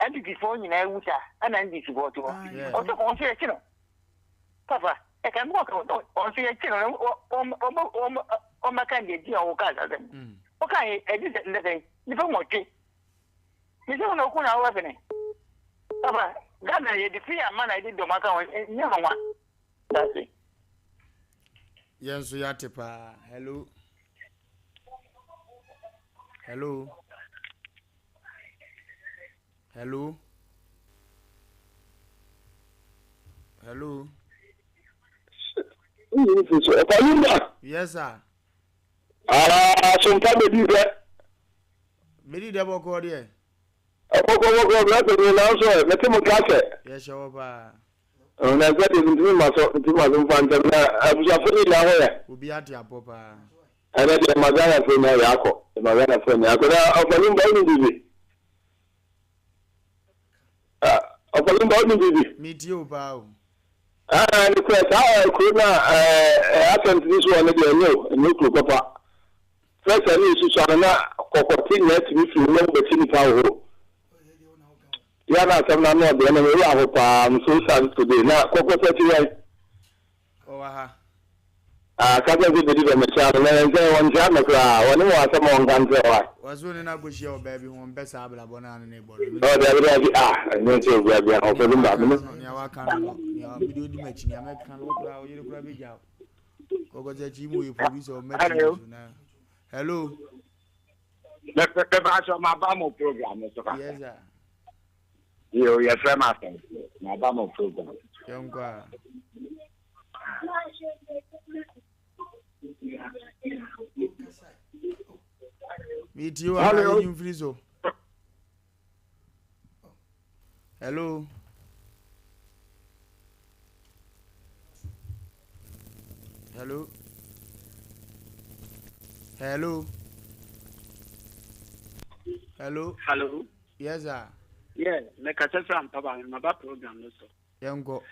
And before you know, and then this go to also on your channel. Papa, I can walk on your channel or my candy or gather them. Okay, I did the day. You don't want it. You don't know who are weapon. Papa, Ghana, the free man I did the matter and never one. That's it. Yes, we are Tipa. Hello. Hello. Hello. Hello. Yes, sir. Sompa Mpe Nipa. Medi double call here. Yes, sure, pa. Na said ntimi maso mfanta na abusafo ya ho ya. Obi ati apopa. Ana de magana fe na yako. Magana fe na yako na Wofa Lumba ni bibi. Wofa Lumba ni bibi. Meet you pa o. Ni kwa ta ko na attempt this one dey no ko papa. First ni su so na kokoti na timi fi no be timi pa ho. Ya na asem na no de na we ahopa am so sad today na kokoti ti ya. O aha. Kaza bi de me cha na nze won ja na kra woni wa asem on ganze wa. Wazo ni na go share o baby ho mbesa abla bona ne bo. O de bi no che gwa bi Wofa Lumba me. Ya wa kan no. Ya video di machi ni America no kra o yire kra bi ja. Kokoti chi mu e producer o machi na. Hello. Let's go my Bamo program. Yes, sir. Your friend, my Bamo program. Young guy. Meet you. Hello. Hello. Hello. Hello. Hello. Hello. Yes, sir. Yeah, make a from Papa in my program. Young go.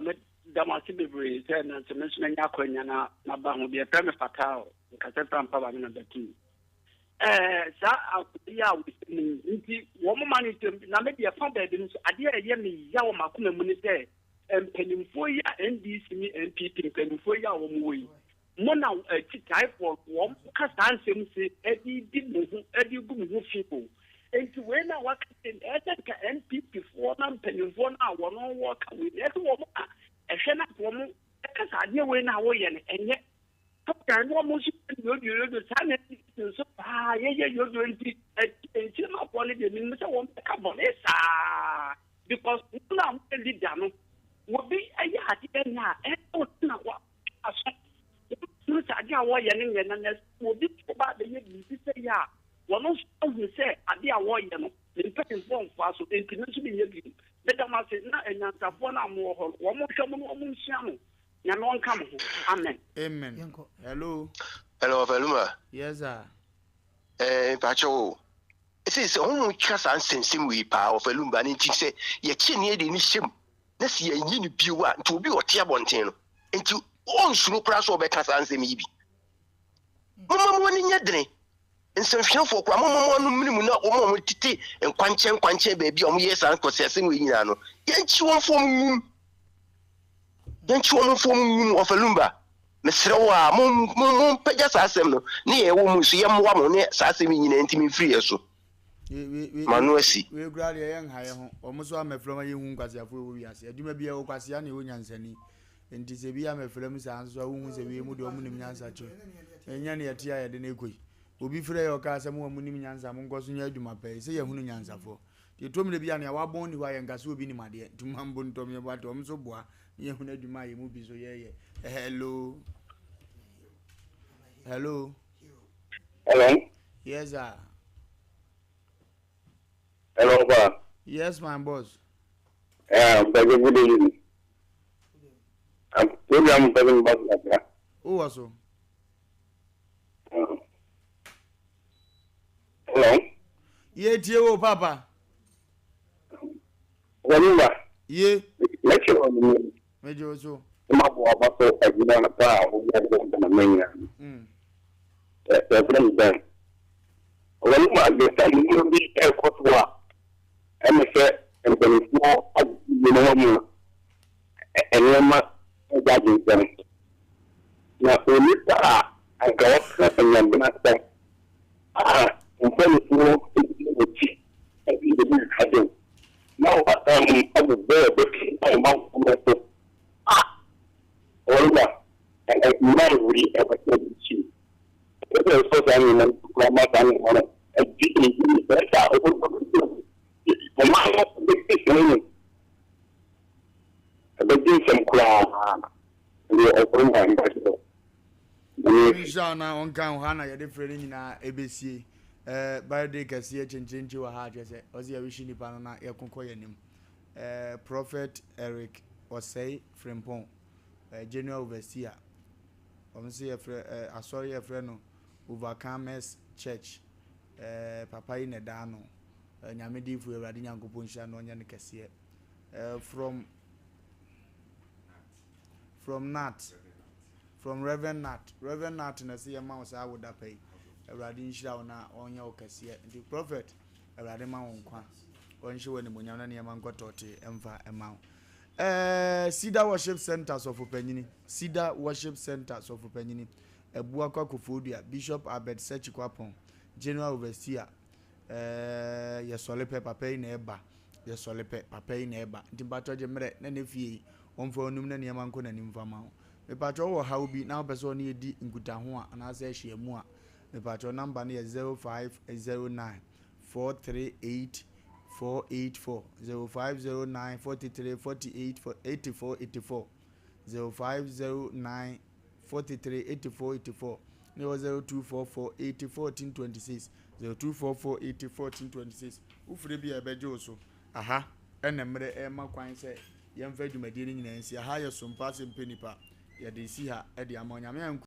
Let Damasi be brave, and to mention Yakoyana, Naba will be a premier fatal, Cassette from Papa in the team. Sir, I'll be out with me. Woman money to maybe a found evidence. I dear Yemi Yawamakuna Munite, and penny for ya NDC and people penny for ya or Mona type for one cast say Eddie didn't Eddie good people. And to when I work in Ethica and people for them penny for now, one on work with every woman, a shena woman, because I knew when I was and yet. And one most you're the son, so you're doing it until my quality means I won't come on this. Because now really done will be a yard and not what I will be about the year. One of them say, I dear warrior, the person form for us to internationally. Better must say, not and not one more, one more common shaman. Amen. Amen. Hello. Hello, Wofa Lumba. Yes, sir. Pacho. It is only because I'm sensing we power Wofa Lumba and say, ye chin ye in shim. Let's see a yin pure to be or tear bontain. And to all slow prass or because I'm saying maybe. Mamma one in your day. And some show for Mamma minimum or titi and quanchen baby on yes and possessing we know. Yet you won't form. Don't you want from Wofa Lumba? Mr. Mum Pejas Asem, near woman, see a woman, Sassing in intimate free. So, Manuesi, we grad a young high home, almost one my from a young Quasia for we are said. You may be a Quasiani Unyansani, and Tisabia, my friends answer who's a way would open answer to. And Yanni at Tia the Nequi. Will be free or cast some woman in Yansa, Mongosu near to my pay, say a Hunyansa for. You told me to be an hour born who I am Gasu be my dear, to Mambun told me about Tom so bois. You know, do my movie so yeah. Hello. Hello. Hello. Yes, sir. Hello, pa. Yes, my boss. Good evening. I'm talking about that. Who also? Hello? Ye Tio, Papa. Lumba. Ye. Let's go on the Major also. The map of a good on a car who got the main. That's the president. Lumba, the time will be a court. And I said, and there is no, you know, and you're not judging them. Now, when you are, I go up and I'm not that. In front of you, and you will have them. Now, I'm a bear, but I'm out of the Olga, and I never really ever said you. But there's so many grandma on it. I didn't get that over the man of the big thing. But do some crown. We open my bicycle. Shana on count Hannah, you're different in ABC. By the Cassia change to a heart, yes, was your wishing upon your concoyanim. Prophet Eric or say Frimpon, General Overseer. I saw a friend overcomers church, Papa in a dano, Yamidi for Radina Gupunsha, no yan Cassia. From Reverend Nat in a sea mouse I would pay a radin shawna on your cassia. The prophet a radima on qua. When she went in Munyana Yamango Toti, Emva amount. Cedar Worship Centers of Openini, Cedar Worship Centers of Openini, a Buaka Kufudia, Bishop Abed Sechiquapon, General Overseer, Yasolepe Papa neighbor, Yasolepe Papa neighbor, Timbato Jemre, Nenefi, on for Numna Yamanko and Infamao. The patrol how be now person near D in Gutahua, and I say she a moi. The patrol number near 0509 438 484 0509 43 48 84 84 0509 43 84 84 0244 80 14 26 0244 80 14 26 ufre bi abejo so aha enemre ema kwan se yemfa dwumadie nyina nsi aha ye Sompa Asem Mpe Nipa ye de si ha e de amonyame